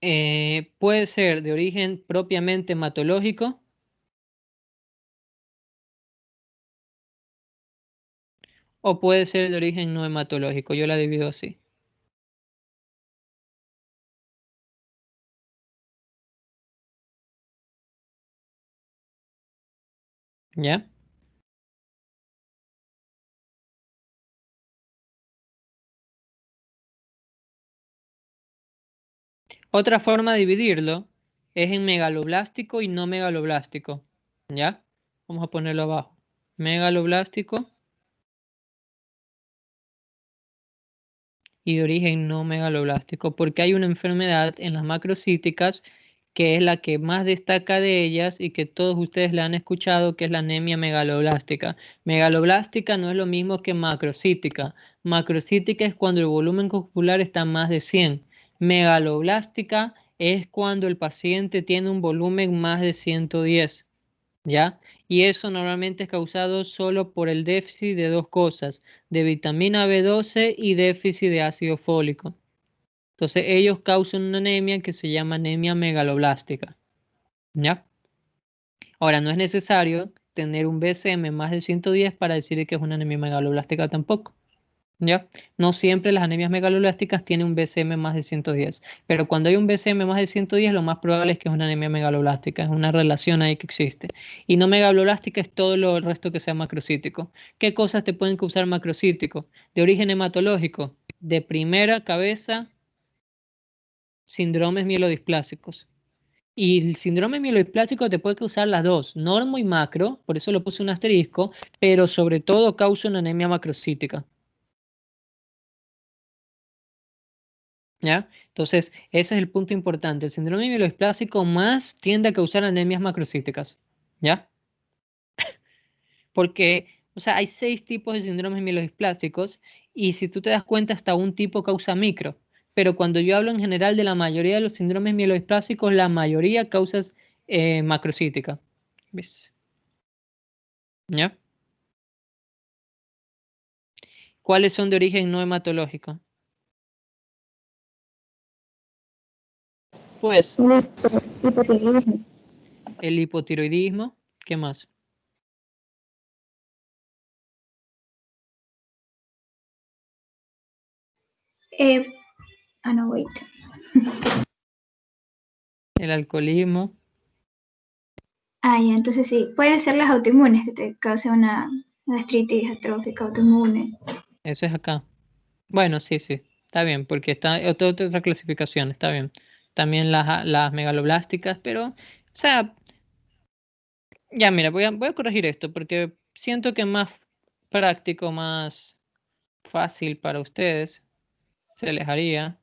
Puede ser de origen propiamente hematológico o puede ser de origen no hematológico. Yo la divido así. ¿Ya? Otra forma de dividirlo es en megaloblástico y no megaloblástico. ¿Ya? Vamos a ponerlo abajo. Megaloblástico y de origen no megaloblástico, porque hay una enfermedad en las macrocíticas que es la que más destaca de ellas y que todos ustedes la han escuchado, que es la anemia megaloblástica. Megaloblástica no es lo mismo que macrocítica. Macrocítica es cuando el volumen corporal está más de 100. Megaloblástica es cuando el paciente tiene un volumen más de 110. ¿Ya? Y eso normalmente es causado solo por el déficit de dos cosas, de vitamina B12 y déficit de ácido fólico. Entonces ellos causan una anemia que se llama anemia megaloblástica, ¿ya? Ahora, no es necesario tener un BCM más de 110 para decir que es una anemia megaloblástica tampoco. ¿Ya? No siempre las anemias megaloblásticas tienen un BCM más de 110, pero cuando hay un BCM más de 110, lo más probable es que es una anemia megaloblástica, es una relación ahí que existe. Y no megaloblástica es todo lo el resto que sea macrocítico. ¿Qué cosas te pueden causar macrocítico? De origen hematológico, de primera cabeza, síndromes mielodisplásicos. Y el síndrome mielodisplásico te puede causar las dos, normo y macro, por eso lo puse un asterisco, pero sobre todo causa una anemia macrocítica. ¿Ya? Entonces, ese es el punto importante. El síndrome mielodisplásico más tiende a causar anemias macrocíticas. ¿Ya? Porque, o sea, hay 6 tipos de síndromes mielodisplásicos y si tú te das cuenta, hasta un tipo causa micro. Pero cuando yo hablo en general de la mayoría de los síndromes mielodisplásicos, la mayoría causas macrocítica. ¿Ves? ¿Ya? ¿Cuáles son de origen no hematológico? Pues
Hipotiroidismo.
el hipotiroidismo. ¿Qué más?
Eh, no, wait.
El alcoholismo.
Ya, entonces sí, pueden ser las autoinmunes que te causen una gastritis atrófica autoinmune.
Eso es acá. Bueno, sí, sí. Está bien, porque está otra clasificación, está bien. También las megaloblásticas, pero, o sea, ya mira, voy a corregir esto porque siento que es más práctico, más fácil para ustedes se les haría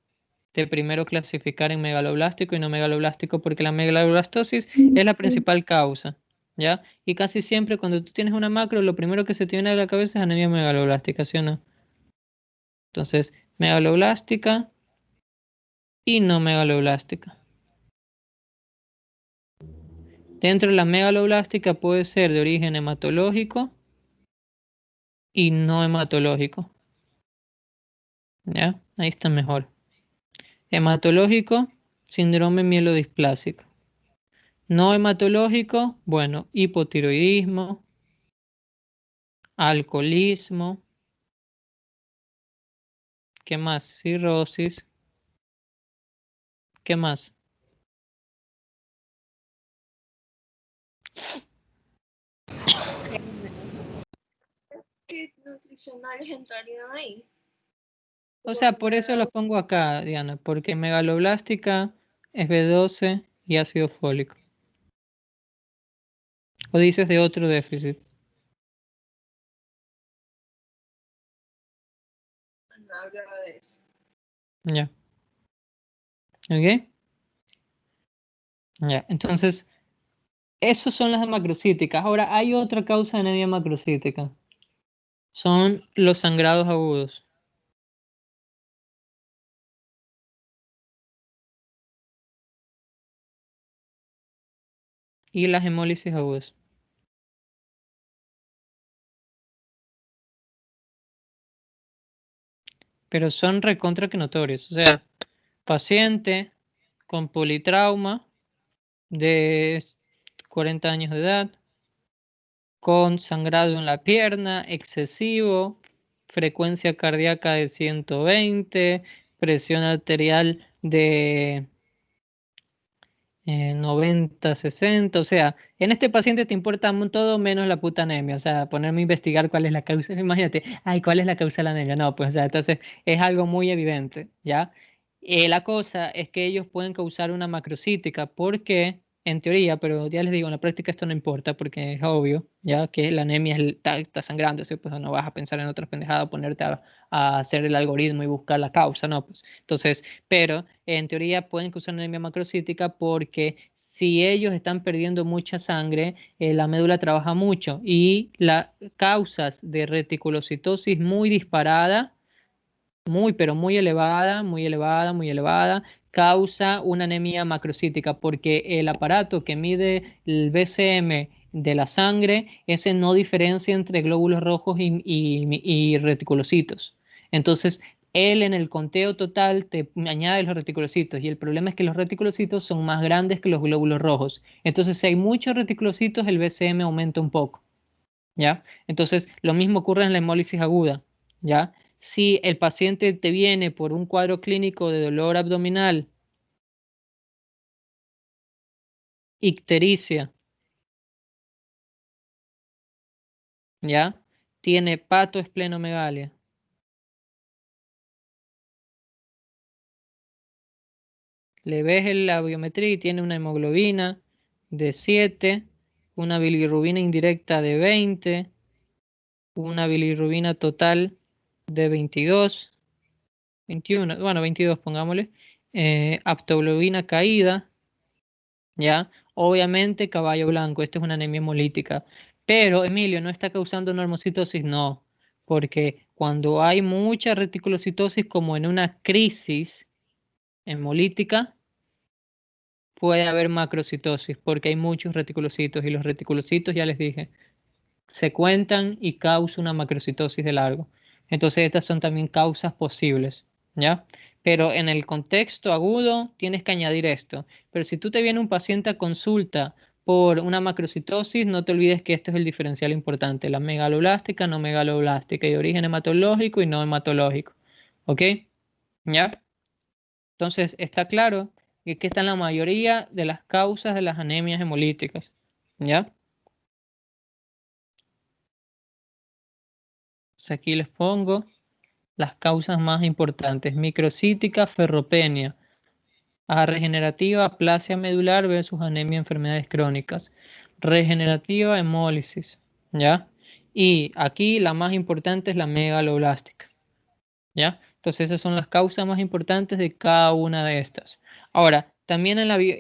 de primero clasificar en megaloblástico y no megaloblástico, porque la megaloblastosis es la principal causa, ¿ya? Y casi siempre cuando tú tienes una macro, lo primero que se te viene a la cabeza es anemia megaloblástica, ¿sí o no? Entonces, megaloblástica y no megaloblástica. Dentro de la megaloblástica puede ser de origen hematológico y no hematológico, ¿ya? Ahí está mejor. Hematológico, síndrome mielodisplásico. No hematológico, bueno, hipotiroidismo, alcoholismo, ¿qué más? Cirrosis, ¿qué más?
¿Qué nutricionales entrarían ahí?
O sea, por eso los pongo acá, Diana, porque megaloblástica es B12 y ácido fólico. O dices de otro déficit.
No hablaba de eso.
Ya. ¿Ok? Ya. Entonces, esos son las macrocíticas. Ahora, hay otra causa de anemia macrocítica. Son los sangrados agudos. Y las hemólisis agudas. Pero son recontra que notorios. O sea, paciente con politrauma de 40 años de edad, con sangrado en la pierna excesivo, frecuencia cardíaca de 120, presión arterial de 90, 60, o sea, en este paciente te importa todo menos la puta anemia, o sea, ponerme a investigar cuál es la causa, imagínate, ay, ¿cuál es la causa de la anemia? No, pues, o sea, entonces es algo muy evidente, ¿ya? La cosa es que ellos pueden causar una macrocítica, porque, en teoría, pero ya les digo, en la práctica esto no importa, porque es obvio, ¿ya? Que la anemia está sangrando, ¿sí? Pues no vas a pensar en otras pendejadas, ponerte a hacer el algoritmo y buscar la causa, ¿no? Pues, entonces, pero en teoría pueden causar anemia macrocítica porque si ellos están perdiendo mucha sangre, la médula trabaja mucho y las causas de reticulocitosis muy disparada, muy pero muy elevada, muy elevada, muy elevada, causa una anemia macrocítica porque el aparato que mide el BCM de la sangre, ese no diferencia entre glóbulos rojos y reticulocitos. Entonces, él en el conteo total te añade los reticulocitos y el problema es que los reticulocitos son más grandes que los glóbulos rojos. Entonces, si hay muchos reticulocitos, el BCM aumenta un poco, ¿ya? Entonces, lo mismo ocurre en la hemólisis aguda, ¿ya? Si el paciente te viene por un cuadro clínico de dolor abdominal, ictericia, ¿ya? Tiene patoesplenomegalia. Le ves la biometría y tiene una hemoglobina de 7, una bilirrubina indirecta de 20, una bilirrubina total de 22, 21, bueno, 22 pongámosle, aptoglobina caída, ¿ya? Obviamente caballo blanco, esto es una anemia hemolítica. Pero, Emilio, ¿no está causando normocitosis? No, porque cuando hay mucha reticulocitosis, como en una crisis hemolítica, puede haber macrocitosis, porque hay muchos reticulocitos, y los reticulocitos, ya les dije, se cuentan y causa una macrocitosis de largo. Entonces estas son también causas posibles, ¿ya? Pero en el contexto agudo tienes que añadir esto. Pero si tú te viene un paciente a consulta por una macrocitosis, no te olvides que este es el diferencial importante, la megaloblástica, no megaloblástica, y de origen hematológico y no hematológico, ¿ok? ¿Ya? Entonces, está claro que aquí están la mayoría de las causas de las anemias hemolíticas. ¿Ya? Entonces, aquí les pongo las causas más importantes. Microcítica, ferropenia. Regenerativa, aplasia medular versus anemia, enfermedades crónicas. Regenerativa, hemólisis. ¿Ya? Y aquí la más importante es la megaloblástica. ¿Ya? Entonces esas son las causas más importantes de cada una de estas. Ahora, también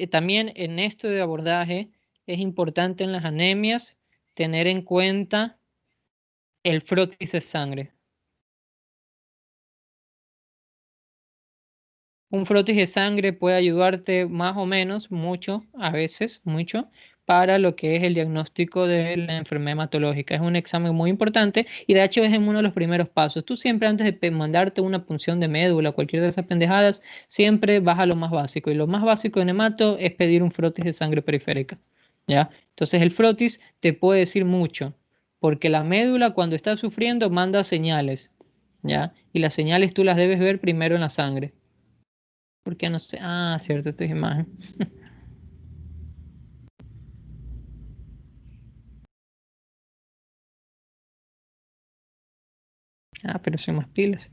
también en esto de abordaje es importante en las anemias tener en cuenta el frotis de sangre. Un frotis de sangre puede ayudarte más o menos, mucho, a veces, mucho, para lo que es el diagnóstico de la enfermedad hematológica. Es un examen muy importante y de hecho es en uno de los primeros pasos. Tú siempre antes de mandarte una punción de médula, cualquier de esas pendejadas, siempre vas a lo más básico. Y lo más básico en hemato es pedir un frotis de sangre periférica. ¿Ya? Entonces el frotis te puede decir mucho, porque la médula cuando está sufriendo manda señales. ¿Ya? Y las señales tú las debes ver primero en la sangre. Porque no sé. Ah, cierto, esta es imagen. Ah, pero soy más pilas.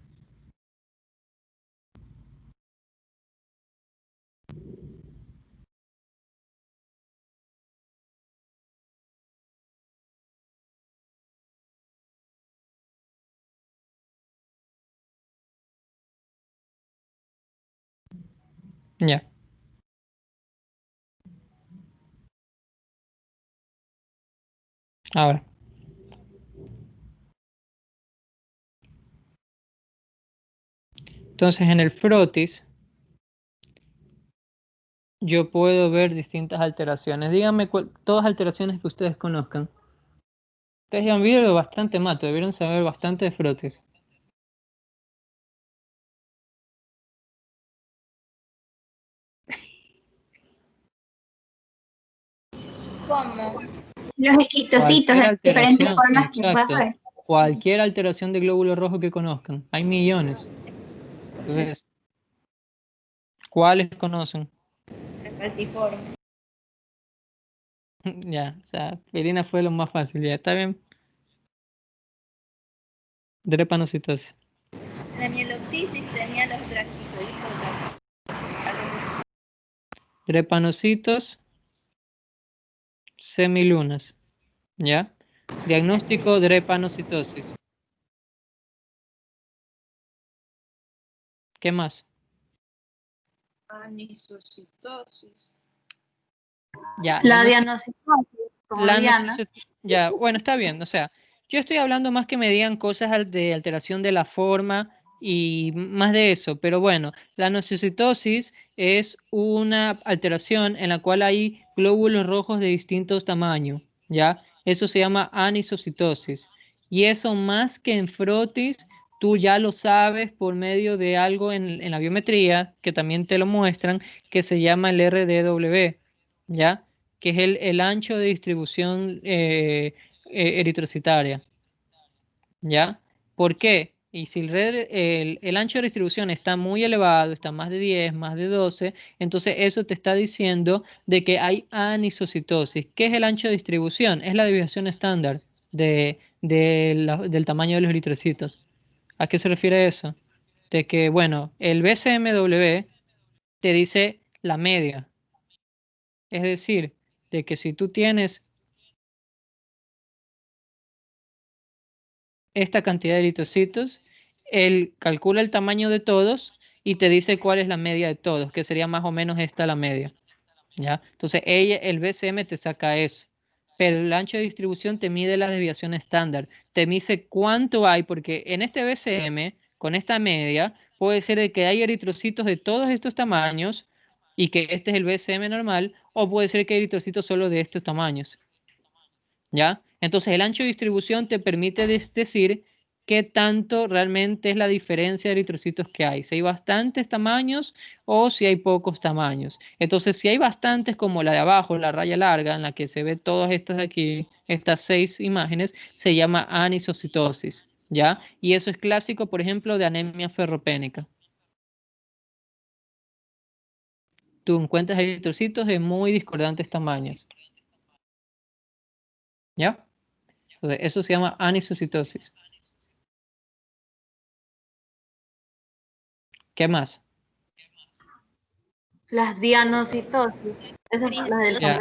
Ya. Ahora. Entonces en el frotis yo puedo ver distintas alteraciones. Díganme todas alteraciones que ustedes conozcan. Ustedes ya han visto bastante mato, debieron saber bastante de frotis.
¿Cómo?
Los esquistocitos,
Cualquier
de diferentes
alteración,
formas que puedas
exacto.
ver.
Cualquier alteración de glóbulo rojo que conozcan. Hay millones. Entonces, ¿cuáles conocen?
El falciforme.
Ya, o sea, Pirina fue lo más fácil. Ya, ¿está bien? Drepanocitosis.
La mieloptisis tenía los braquizoides.
Drepanocitos semilunas. ¿Ya? Diagnóstico drepanocitosis. ¿Qué más?
Anisocitosis.
Ya,
La diagnóstico, como
la
Diana.
ya, bueno, está bien. O sea, yo estoy hablando más que me digan cosas de alteración de la forma y más de eso. Pero bueno, la nocitosis es una alteración en la cual hay glóbulos rojos de distintos tamaños. ¿Ya? Eso se llama anisocitosis. Y eso más que en frotis, tú ya lo sabes por medio de algo en la biometría, que también te lo muestran, que se llama el RDW. ¿Ya? Que es el ancho de distribución eritrocitaria. ¿Ya? ¿Por qué? Y si el ancho de distribución está muy elevado, está más de 10, más de 12, entonces eso te está diciendo de que hay anisocitosis. ¿Qué es el ancho de distribución? Es la desviación estándar del tamaño de los eritrocitos. ¿A qué se refiere eso? De que, bueno, el BCMW te dice la media. Es decir, de que si tú tienes esta cantidad de eritrocitos, él calcula el tamaño de todos y te dice cuál es la media de todos, que sería más o menos esta la media. ¿Ya? Entonces, el BCM te saca eso. Pero el ancho de distribución te mide la desviación estándar. Te dice cuánto hay, porque en este BCM, con esta media, puede ser de que hay eritrocitos de todos estos tamaños y que este es el BCM normal, o puede ser que hay eritrocitos solo de estos tamaños. ¿Ya? Entonces el ancho de distribución te permite decir qué tanto realmente es la diferencia de eritrocitos que hay, si hay bastantes tamaños o si hay pocos tamaños. Entonces si hay bastantes como la de abajo, la raya larga, en la que se ve todas estas de aquí, estas 6 imágenes, se llama anisocitosis, ¿ya? Y eso es clásico, por ejemplo, de anemia ferropénica. tú encuentras eritrocitos de muy discordantes tamaños. ¿Ya? Entonces, eso se llama anisocitosis. ¿Qué más?
Las dianocitosis. Esas son las del
Ya.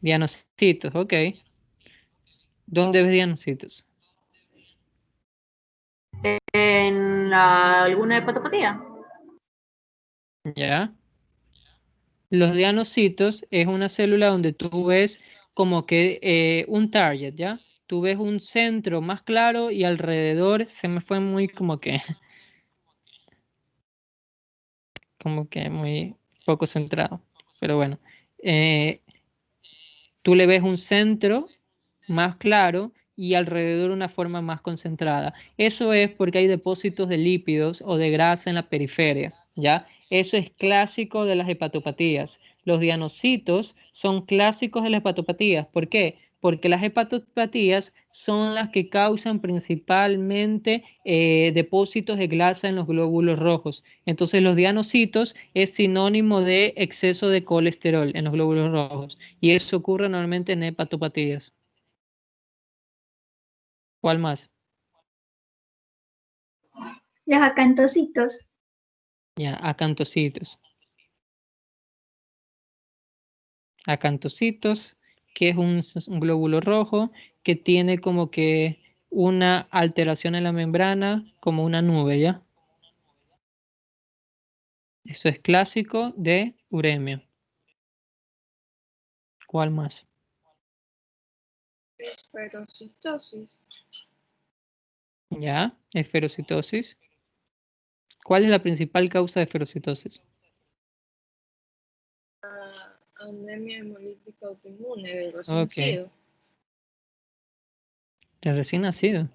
Dianocitos, ok. ¿Dónde ves dianocitos?
en alguna hepatopatía.
¿Ya? Los dianocitos es una célula donde tú ves como que un target, ¿ya? Tú ves un centro más claro y alrededor se me fue muy como que muy poco centrado. Pero bueno, eh, tú le ves un centro más claro y alrededor una forma más concentrada. Eso es porque hay depósitos de lípidos o de grasa en la periferia, ¿ya? Eso es clásico de las hepatopatías. Los dianocitos son clásicos de las hepatopatías. ¿Por qué? Porque las hepatopatías son las que causan principalmente depósitos de grasa en los glóbulos rojos. Entonces los dianocitos es sinónimo de exceso de colesterol en los glóbulos rojos. Y eso ocurre normalmente en hepatopatías. ¿Cuál más?
Los acantocitos.
Ya, acantocitos. Acantocitos, que es un glóbulo rojo que tiene como que una alteración en la membrana, como una nube, ¿ya? Eso es clásico de uremia. ¿Cuál más?
Esferocitosis.
Ya, esferocitosis. ¿Cuál es la principal causa de esferocitosis?
Anemia hemolítica autoinmune del recién
Ok,
nacido.
de recién nacido.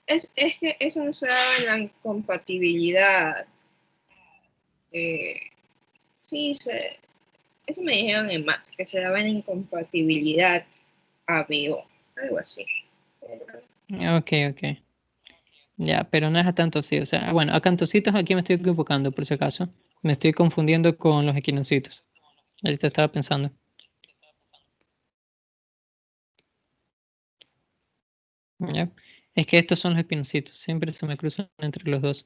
Es que eso no se daba en la incompatibilidad. Sí, eso me dijeron en más, que se daba en incompatibilidad ABO, algo así.
Ok, ok. Ya, pero no es a tanto así. O sea, bueno, acantocitos aquí me estoy equivocando, por si acaso. Me estoy confundiendo con los equinocitos. Ahorita estaba pensando. ¿Ya? Es que estos son los espinocitos, siempre se me cruzan entre los dos.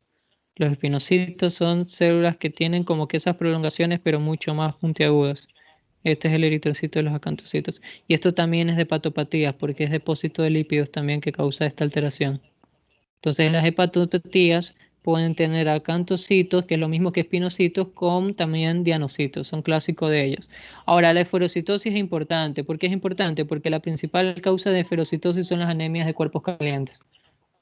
Los espinocitos son células que tienen como que esas prolongaciones, pero mucho más puntiagudas. Este es el eritrocito de los acantocitos. Y esto también es de hepatopatías, porque es depósito de lípidos también que causa esta alteración. Entonces, las hepatopatías pueden tener acantocitos, que es lo mismo que espinocitos, con también dianocitos, son clásicos de ellos. Ahora, la esferocitosis es importante. ¿Por qué es importante? Porque la principal causa de esferocitosis son las anemias de cuerpos calientes,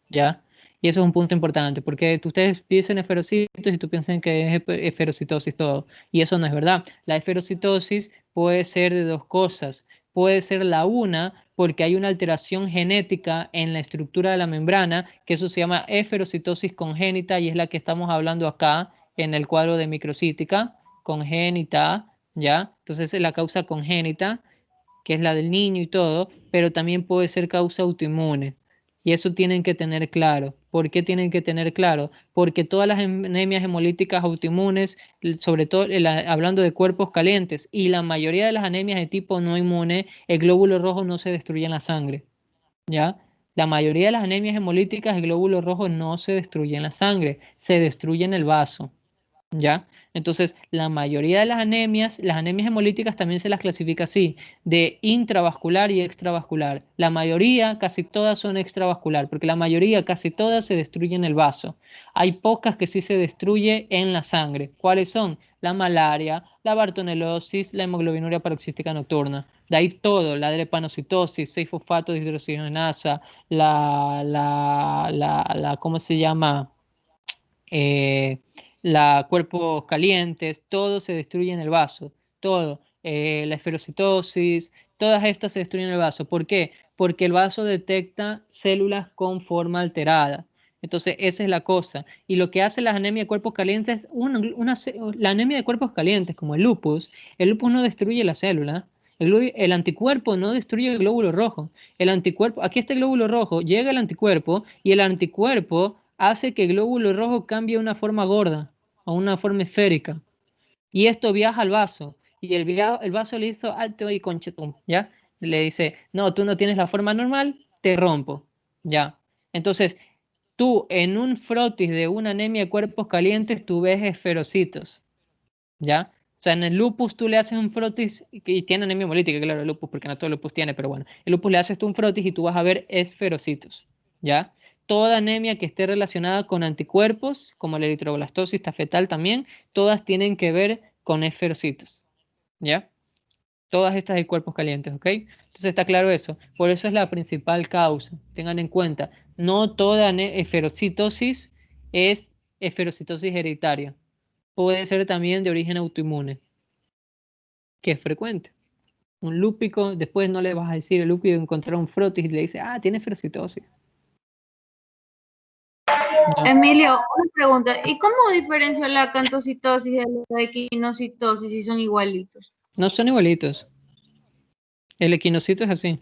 ¿ya? Y eso es un punto importante, porque ustedes dicen esferocitos y tú piensan que es esferocitosis todo, y eso no es verdad. La esferocitosis puede ser de dos cosas. Puede ser la una, porque hay una alteración genética en la estructura de la membrana, que eso se llama esferocitosis congénita y es la que estamos hablando acá en el cuadro de microcítica, congénita, ¿ya? Entonces es la causa congénita, que es la del niño y todo, pero también puede ser causa autoinmune. Y eso tienen que tener claro. ¿Por qué tienen que tener claro? Porque todas las anemias hemolíticas autoinmunes, sobre todo hablando de cuerpos calientes, y la mayoría de las anemias de tipo no inmune, el glóbulo rojo no se destruye en la sangre, ¿ya? La mayoría de las anemias hemolíticas, el glóbulo rojo no se destruye en la sangre, se destruye en el vaso. ¿Ya? Entonces, la mayoría de las anemias hemolíticas también se las clasifica así, de intravascular y extravascular. La mayoría, casi todas son extravascular, porque la mayoría, casi todas se destruyen en el vaso. Hay pocas que sí se destruye en la sangre. ¿Cuáles son? La malaria, la bartonelosis, la hemoglobinuria paroxística nocturna. De ahí todo, la drepanocitosis, 6-fosfato de hidroxigenasa, ¿cómo se llama? eh, Cuerpos calientes, todo se destruye en el vaso, todo, la esferocitosis, todas estas se destruyen en el vaso. ¿Por qué? Porque el vaso detecta células con forma alterada. Entonces, esa es la cosa. Y lo que hace las anemias de cuerpos calientes, la anemia de cuerpos calientes, como el lupus no destruye la célula, El anticuerpo no destruye el glóbulo rojo. El anticuerpo, aquí está el glóbulo rojo, llega el anticuerpo y el anticuerpo hace que el glóbulo rojo cambie a una forma gorda, a una forma esférica. Y esto viaja al vaso. Y el vaso le hizo alto y conchetum, ¿ya? Le dice, no, tú no tienes la forma normal, te rompo, ¿ya? Entonces, tú en un frotis de una anemia de cuerpos calientes, tú ves esferocitos, ¿ya? O sea, en el lupus tú le haces un frotis y tiene anemia hemolítica, claro, el lupus, porque no todo el lupus tiene, pero bueno, el lupus le haces tú un frotis y tú vas a ver esferocitos, ¿ya? Toda anemia que esté relacionada con anticuerpos, como la eritroblastosis tafetal también, todas tienen que ver con esferocitos, ¿ya? Todas estas de cuerpos calientes, ¿ok? Entonces está claro eso. Por eso es la principal causa. Tengan en cuenta, no toda esferocitosis es esferocitosis hereditaria. Puede ser también de origen autoinmune, que es frecuente. Un lúpico, después no le vas a decir el lúpico encontrar un frotis y le dice, ah, tiene esferocitosis. No,
Emilio, una pregunta. ¿Y cómo diferencio la acantocitosis de la equinocitosis si son igualitos?
no son igualitos. El equinocito es así.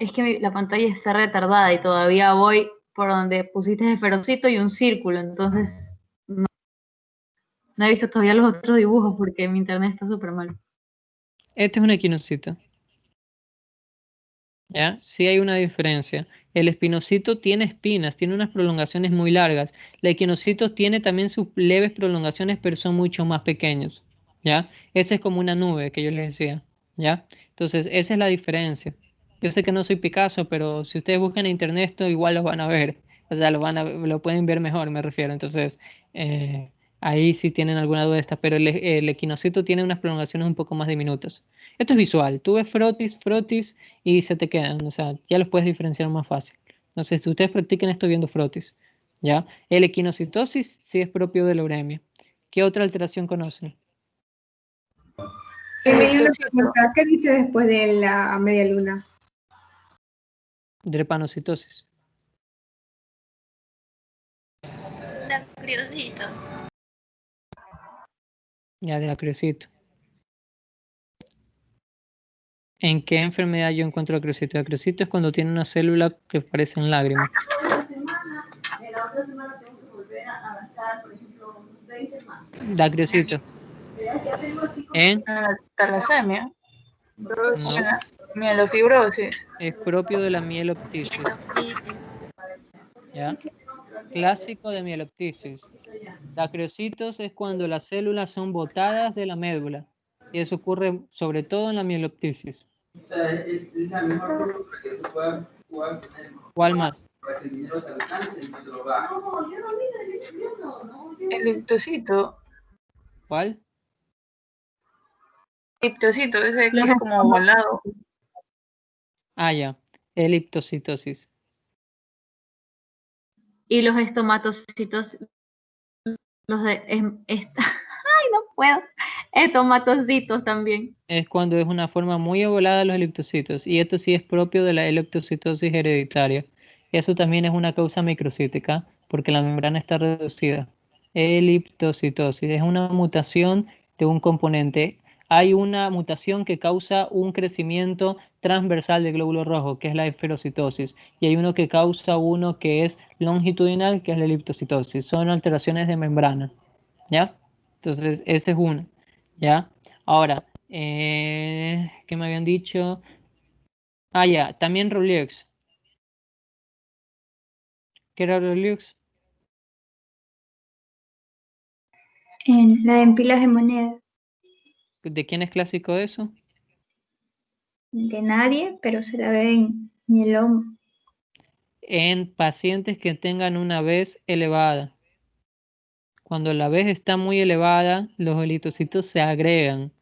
Es que la pantalla está retardada y todavía voy por donde pusiste esferocito y un círculo, entonces no he visto todavía los otros dibujos porque mi internet está súper mal.
Este es un equinocito. ¿Ya? Sí hay una diferencia. El espinocito tiene espinas, tiene unas prolongaciones muy largas. El equinocito tiene también sus leves prolongaciones, pero son mucho más pequeños. ¿Ya? Ese es como una nube que yo les decía. ¿Ya? Entonces, esa es la diferencia. Yo sé que no soy Picasso, pero si ustedes buscan en internet esto, igual lo van a ver. O sea, lo pueden ver mejor, me refiero. Entonces, eh, ahí sí tienen alguna duda de esta, pero el equinocito tiene unas prolongaciones un poco más diminutas. Esto es visual. Tú ves frotis y se te quedan, o sea, ya los puedes diferenciar más fácil. Entonces, si ustedes practiquen esto viendo frotis, ¿ya? El equinocitosis sí es propio de la uremia. ¿Qué otra alteración conocen?
Emilio, una pregunta. ¿Qué dice después de la media luna?
Drepanocitosis.
Sacriosito.
Ya de acriocito. ¿En qué enfermedad yo encuentro acriocito? Acriocito es cuando tiene una célula que parecen lágrimas.
La otra semana tengo que volver a gastar, por ejemplo, 20 más.
Da acriocito.
Ya tengo aquí
¿En?
Talasemia,
No,
mielofibrosis.
es propio de la mieloptisis.
Mieloptisis.
¿Ya? Clásico de mieloptisis. Dacriocitos es cuando las células son botadas de la médula. Y eso ocurre sobre todo en la mieloptisis.
O sea, es la mejor forma para que tú puedas jugar con él.
¿Cuál más?
Para que el dinero te alcance y no te lo bajes. No, yo no, mira, yo no.
El liptocito.
¿Cuál?
Liptocito, ese que es como volado.
Ah, ya. Eliptocitosis.
Y los estomatocitos, los de ay, no puedo. Estomatocitos también.
Es cuando es una forma muy ovalada de los eliptocitos. Y esto sí es propio de la eleptocitosis hereditaria. Eso también es una causa microcítica porque la membrana está reducida. Eliptocitosis es una mutación de un componente. Hay una mutación que causa un crecimiento transversal del glóbulo rojo, que es la esferocitosis. Y hay uno que causa uno que es longitudinal, que es la eliptocitosis. Son alteraciones de membrana. ¿Ya? Entonces, ese es uno. ¿Ya? Ahora, ¿qué me habían dicho? Ah, ya, también Rolex. ¿Qué era Rolex?
En la de empilas de moneda.
¿De quién es clásico eso?
De nadie, pero se la ve en mieloma.
En pacientes que tengan una vez elevada. Cuando la vez está muy elevada, los eritrocitos se agregan,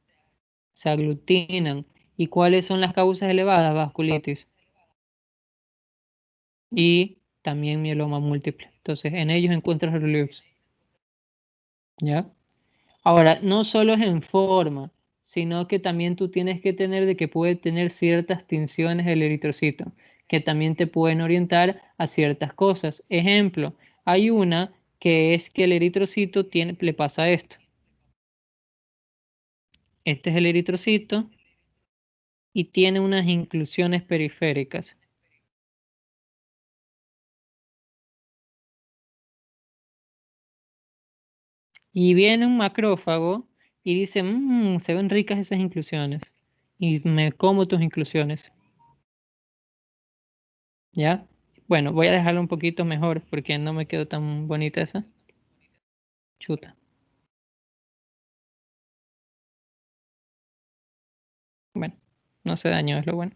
se aglutinan. ¿Y cuáles son las causas elevadas? Vasculitis. Y también mieloma múltiple. Entonces, en ellos encuentras Rolex. ¿Ya? Ahora, no solo es en forma, sino que también tú tienes que tener de que puede tener ciertas tinciones el eritrocito, que también te pueden orientar a ciertas cosas. Ejemplo, hay una que es que el eritrocito le pasa esto. Este es el eritrocito y tiene unas inclusiones periféricas. Y viene un macrófago y dice, se ven ricas esas inclusiones. Y me como tus inclusiones. ¿Ya? Bueno, voy a dejarlo un poquito mejor porque no me quedó tan bonita esa. Chuta. Bueno, no se dañó, es lo bueno.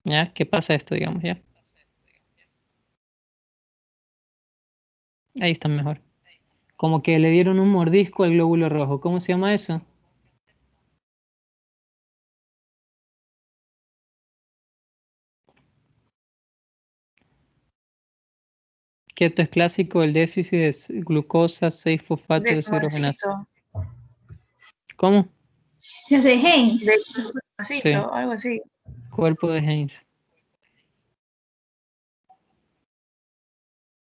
¿Ya? ¿Qué pasa esto, digamos, ya? Ahí está mejor. Como que le dieron un mordisco al glóbulo rojo. ¿Cómo se llama eso? Que esto es clásico, el déficit de glucosa, 6-fosfato deshidrogenasa.
Despacito,
¿Cómo?
Los de Heinz.
Sí,
algo así.
cuerpo de Heinz.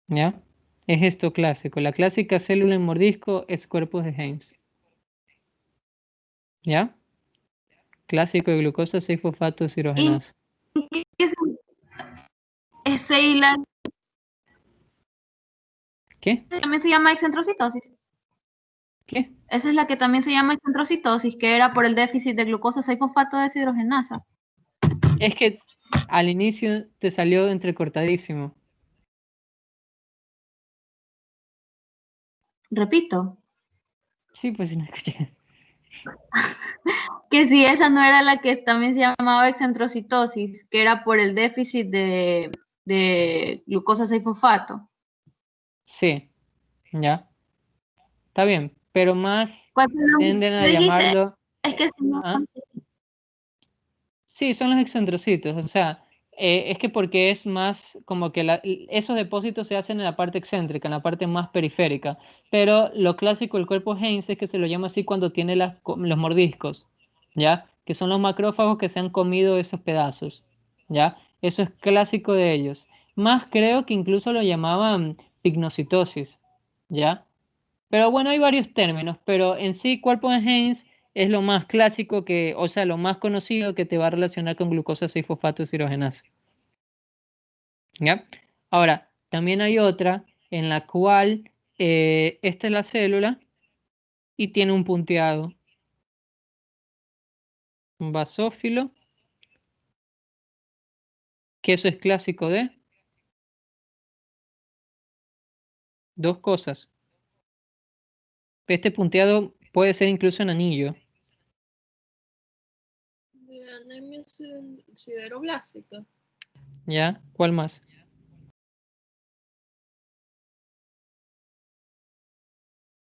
¿Ya? Es esto clásico. La clásica célula en mordisco es cuerpo de Heinz. ¿Ya? Clásico de glucosa, 6-fosfato deshidrogenasa.
¿Qué es Ceylan?
¿Qué?
También se llama excentrocitosis.
¿Qué?
Esa es la que también se llama excentrocitosis, que era por el déficit de glucosa 6-fosfato deshidrogenasa.
Es que al inicio te salió entrecortadísimo.
Repito,
Sí, pues sí, no escuché.
que si esa no era la que también se llamaba excentrocitosis, que era por el déficit de glucosa 6-fosfato.
Sí, ya. Está bien, pero más
¿Cuál fue el nombre?
tienden a
¿Qué dijiste?
llamarlo.
Es que si no,
¿Ah? Sí, son los excentrocitos. O sea, es que porque es más como que esos depósitos se hacen en la parte excéntrica, en la parte más periférica. Pero lo clásico del cuerpo Heinz es que se lo llama así cuando tiene los mordiscos, ¿ya? Que son los macrófagos que se han comido esos pedazos, ¿ya? Eso es clásico de ellos. Más creo que incluso lo llamaban pignocitosis, ¿ya? Pero bueno, hay varios términos, pero en sí cuerpo de Heinz es lo más clásico que, o sea, lo más conocido que te va a relacionar con glucosa 6-fosfato deshidrogenasa. ¿Ya? Ahora, también hay otra en la cual esta es la célula y tiene un punteado, un basófilo, que eso es clásico de dos cosas. Este punteado puede ser incluso en anillo.
De anemia sideroblástica.
¿Ya? ¿Cuál más?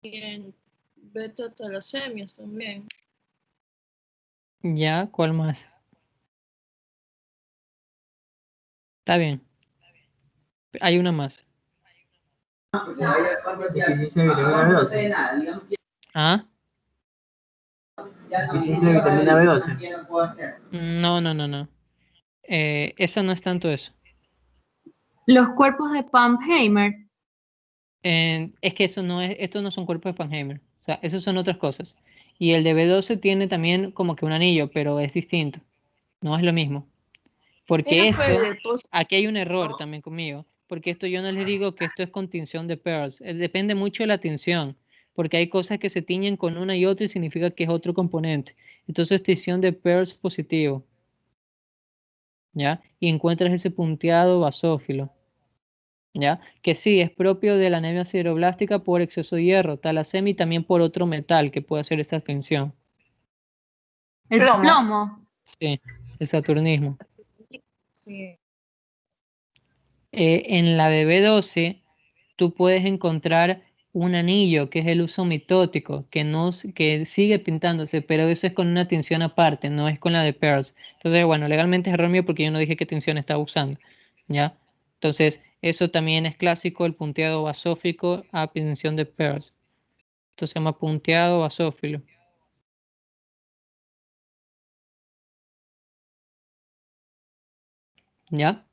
Y en beta-talasemias también.
¿Ya? ¿Cuál más? Está bien. Hay una más.
Deficiencia de vitamina B12.
¿Ah?
Deficiencia de vitamina B12.
No, no, no, no. Esa no es tanto eso.
los cuerpos de Pampheimer.
Es que eso no es, estos no son cuerpos de Panheimer. O sea, esos son otras cosas. Y el de B12 tiene también como que un anillo, pero es distinto. No es lo mismo. Porque
Era por el
esto,
depósito.
aquí hay un error también conmigo. Porque esto yo no les digo que esto es con tinción de Pearls. Depende mucho de la tinción. Porque hay cosas que se tiñen con una y otra y significa que es otro componente. Entonces, tinción de Pearls positivo. ¿Ya? Y encuentras ese punteado basófilo. ¿Ya? Que sí, es propio de la anemia sideroblástica por exceso de hierro, talasemia y también por otro metal que puede hacer esta tensión.
El plomo.
Sí, el saturnismo.
Sí.
En la de B12, tú puedes encontrar un anillo que es el uso mitótico, que, no, que sigue pintándose, pero eso es con una tinción aparte, no es con la de Pearls. Entonces, bueno, legalmente es error mío porque yo no dije qué tinción estaba usando. ¿Ya? Entonces, eso también es clásico, el punteado basófico a tinción de Pearls. Esto se llama punteado basófilo. ¿Ya?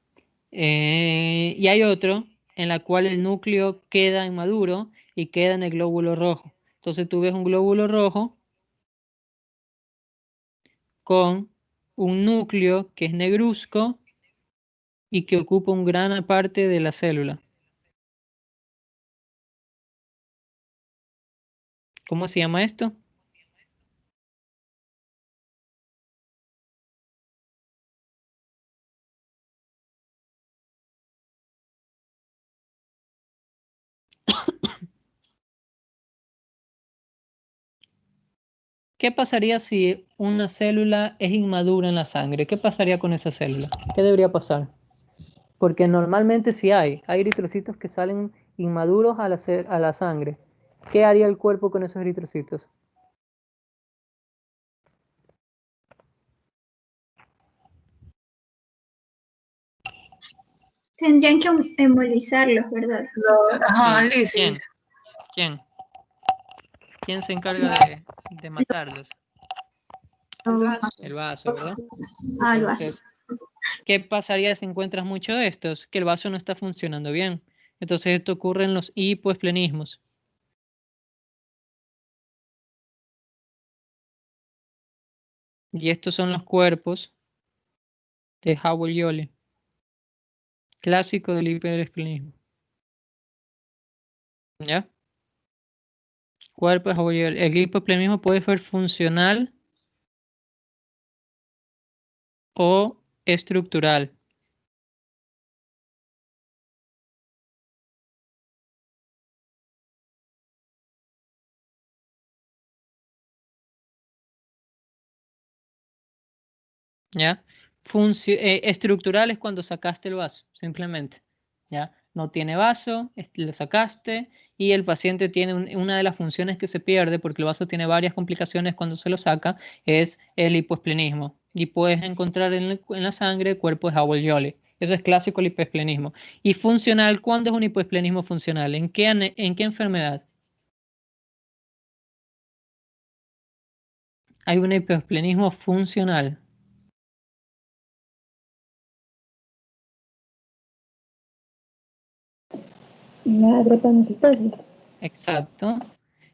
Y hay otro en la cual el núcleo queda inmaduro y queda en el glóbulo rojo. Entonces tú ves un glóbulo rojo con un núcleo que es negruzco y que ocupa una gran parte de la célula. ¿Cómo se llama esto? ¿Qué pasaría si una célula es inmadura en la sangre? ¿Qué pasaría con esa célula? ¿Qué debería pasar? Porque normalmente sí hay eritrocitos que salen inmaduros a la sangre. ¿Qué haría el cuerpo con esos eritrocitos?
Tendrían que embolizarlos, ¿verdad?
Ajá,
Sí.
lisis.
¿Quién? ¿Quién? ¿Quién se encarga de matarlos?
El vaso.
El vaso, ¿verdad?
Algo así.
Entonces, ¿qué pasaría si encuentras muchos de estos? Que el vaso no está funcionando bien. Entonces esto ocurre en los hipoesplenismos. Y estos son los cuerpos de Howell-Yole, clásico del hiperesplenismo. ¿Ya? Cuerpo de Howell-Yole. El hipoesplenismo puede ser funcional o estructural. ¿Ya? Estructural es cuando sacaste el vaso, simplemente. ¿Ya? No tiene vaso, lo sacaste y el paciente tiene una de las funciones que se pierde porque el vaso tiene varias complicaciones cuando se lo saca, es el hipoesplenismo. Y puedes encontrar en la sangre cuerpos de Howell-Yole. Eso es clásico el hipoesplenismo. Y funcional, ¿cuándo es un hipoesplenismo funcional? ¿En qué enfermedad? Hay un hipoesplenismo funcional.
La drepanocitosis.
Exacto.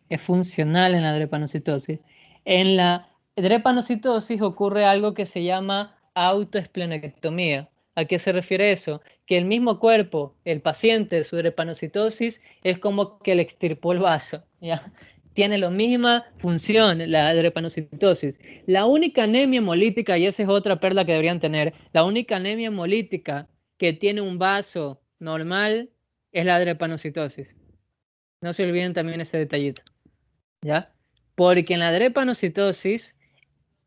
Es funcional en la drepanocitosis. En la drepanocitosis ocurre algo que se llama autoesplenectomía. ¿A qué se refiere eso? Que el mismo cuerpo, el paciente de su drepanocitosis, es como que le extirpó el vaso, ¿ya? Tiene la misma función la drepanocitosis. La única anemia hemolítica, y esa es otra perla que deberían tener, la única anemia hemolítica que tiene un vaso normal es la drepanocitosis. No se olviden también ese detallito, ¿ya? Porque en la drepanocitosis,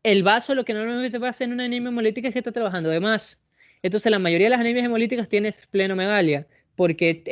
el vaso lo que normalmente pasa en una anemia hemolítica es que está trabajando de más. Entonces, la mayoría de las anemias hemolíticas tienen esplenomegalia, porque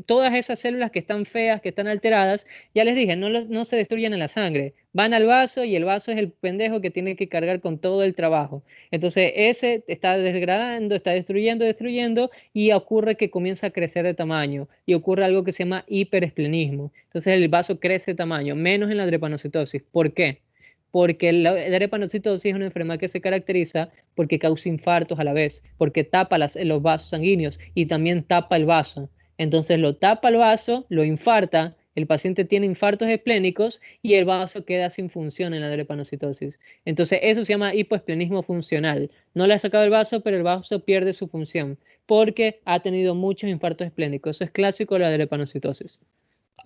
todas esas células que están feas, que están alteradas, ya les dije, no se destruyen en la sangre. Van al vaso y el vaso es el pendejo que tiene que cargar con todo el trabajo. Entonces, ese está degradando, está destruyendo, y ocurre que comienza a crecer de tamaño. Y ocurre algo que se llama hiperesplenismo. Entonces, el vaso crece de tamaño, menos en la drepanocitosis. ¿Por qué? Porque la drepanocitosis es una enfermedad que se caracteriza porque causa infartos a la vez, porque tapa los vasos sanguíneos y también tapa el vaso. Entonces lo tapa el vaso, lo infarta, el paciente tiene infartos esplénicos y el vaso queda sin función en la drepanocitosis. Entonces eso se llama hipoesplenismo funcional. No le ha sacado el vaso, pero el vaso pierde su función porque ha tenido muchos infartos esplénicos. Eso es clásico de la drepanocitosis.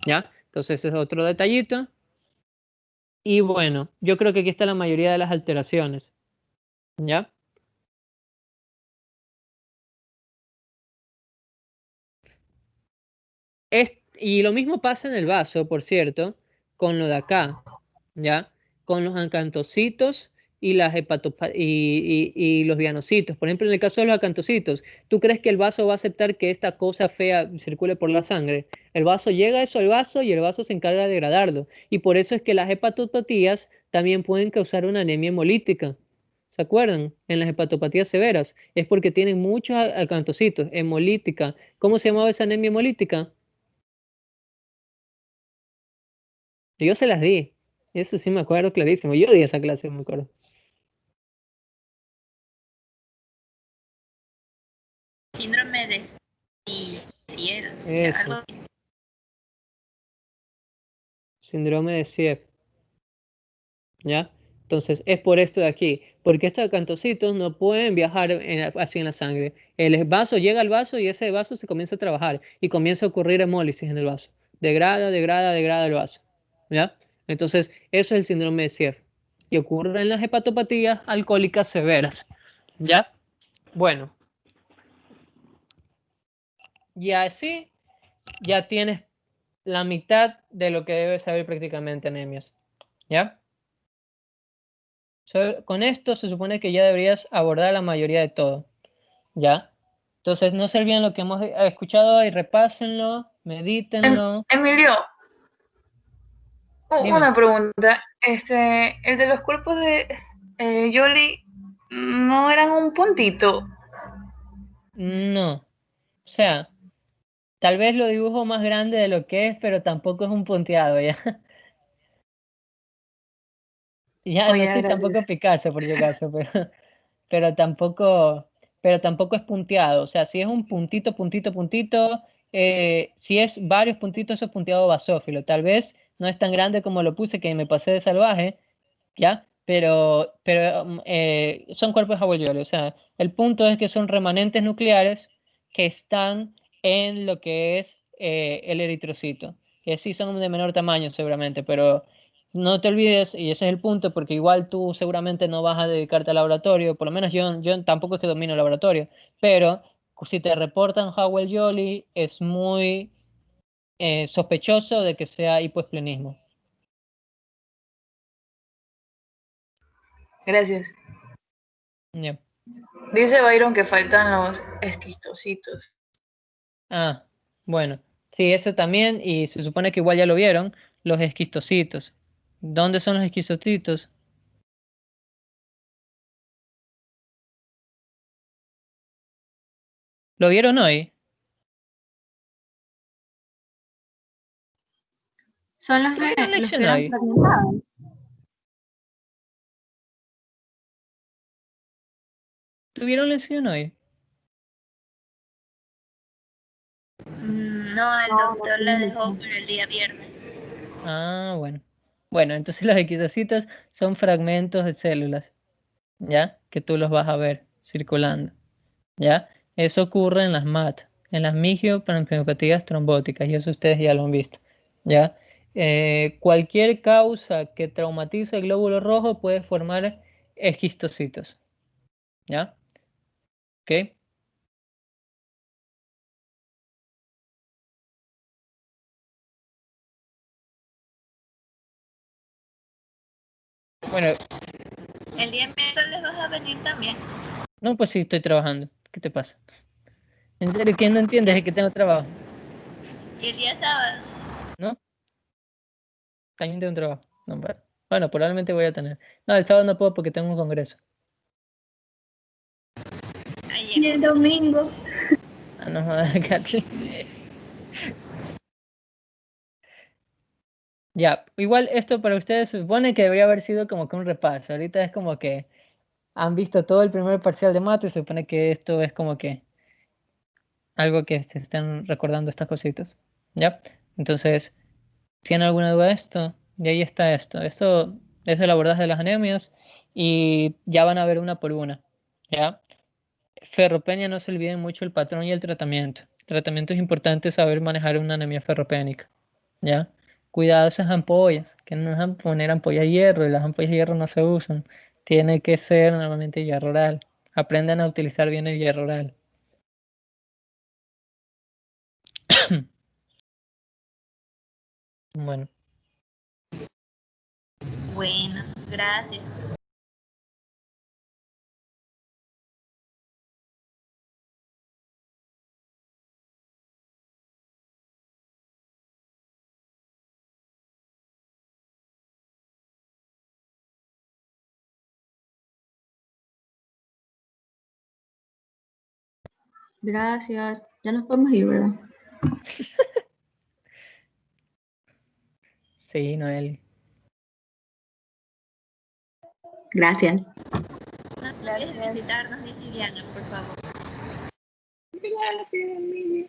¿Ya? Entonces ese es otro detallito. Y bueno, yo creo que aquí está la mayoría de las alteraciones, ¿ya? Y lo mismo pasa en el vaso, por cierto, con lo de acá, ¿ya? Con los acantocitos y y los vianocitos. Por ejemplo, en el caso de los acantocitos, ¿tú crees que el vaso va a aceptar que esta cosa fea circule por la sangre? El vaso llega eso al vaso y el vaso se encarga de degradarlo. Y por eso es que las hepatopatías también pueden causar una anemia hemolítica. ¿Se acuerdan? En las hepatopatías severas. Es porque tienen muchos acantocitos, hemolítica. ¿Cómo se llamaba esa anemia hemolítica? Yo se las di. Eso sí me acuerdo clarísimo. Yo di esa clase, me acuerdo.
Síndrome de Sierra,
Eso.
algo
síndrome de Sieff. ¿Ya? Entonces, es por esto de aquí, porque estos acantocitos no pueden viajar así en la sangre. El vaso llega al vaso y ese vaso se comienza a trabajar y comienza a ocurrir hemólisis en el vaso. Degrada el vaso. ¿Ya? Entonces, eso es el síndrome de Sieff. Y ocurre en las hepatopatías alcohólicas severas. ¿Ya? Bueno, y así ya tienes la mitad de lo que debes saber prácticamente anemias. ¿Ya? Con esto se supone que ya deberías abordar la mayoría de todo. ¿Ya? Entonces no se olviden lo que hemos escuchado hoy, repásenlo, medítenlo.
Emilio,
Dime.
una pregunta. El de los cuerpos de Yoli no eran un puntito.
No. O sea, tal vez lo dibujo más grande de lo que es, pero tampoco es un punteado, ¿ya? Ya
Oye,
no soy tampoco
gracias.
Picasso, por si acaso, pero tampoco es punteado. O sea, si es un puntito, si es varios puntitos, eso es punteado basófilo. Tal vez no es tan grande como lo puse, que me pasé de salvaje, ¿ya? Pero son cuerpos Howell-Jolly. O sea, el punto es que son remanentes nucleares que están en lo que es el eritrocito, que sí son de menor tamaño seguramente, pero no te olvides, y ese es el punto, porque igual tú seguramente no vas a dedicarte al laboratorio, por lo menos yo tampoco es que domino el laboratorio, pero si te reportan Howell-Jolly es muy sospechoso de que sea hipoesplenismo.
Gracias.
Ya.
Dice Byron que faltan los esquistocitos.
Ah, bueno, sí, eso también, y se supone que igual ya lo vieron, los esquistocitos. ¿Dónde son los esquistocitos? ¿Lo vieron hoy?
Son los
¿Tuvieron
que
lección
eran
hoy?
fragmentados.
¿Tuvieron lección hoy?
No, el doctor la dejó para el día viernes.
Ah, bueno. Bueno, entonces los esquistocitos son fragmentos de células, ¿ya? Que tú los vas a ver circulando, ¿ya? Eso ocurre en las MAT, en las migiopancreopatías trombóticas, y eso ustedes ya lo han visto, ¿ya? Cualquier causa que traumatice el glóbulo rojo puede formar esquistocitos, ¿ya? ¿Ok? Bueno,
El día miércoles vas a venir también.
no, pues sí, estoy trabajando. ¿Qué te pasa? En serio, ¿quién no entiende? Es que tengo trabajo,
Y el día sábado.
¿no? También tengo un trabajo. No, bueno, probablemente voy a tener. No, el sábado no puedo porque tengo un congreso.
Ayer.
Y el domingo.
Ah, no, Katy. Ya, igual esto para ustedes se supone que debería haber sido como que un repaso. Ahorita es como que han visto todo el primer parcial de mato y se supone que esto es como que algo que se están recordando estas cositas. ¿Ya? Entonces, ¿tienen alguna duda de esto? Y ahí está esto. Esto es el abordaje de las anemias y ya van a ver una por una. ¿Ya? Ferropenia, no se olviden mucho el patrón y el tratamiento. El tratamiento es importante saber manejar una anemia ferropénica. ¿Ya? Cuidado esas ampollas, que no van a poner ampollas de hierro y las ampollas de hierro no se usan. Tiene que ser normalmente hierro oral. Aprendan a utilizar bien el hierro oral. Bueno,
Bueno, gracias.
Gracias. Ya nos podemos ir, ¿verdad?
sí, Noel.
Gracias.
No te olvides de visitarnos, dice Diana, por favor.
Gracias, Emilio.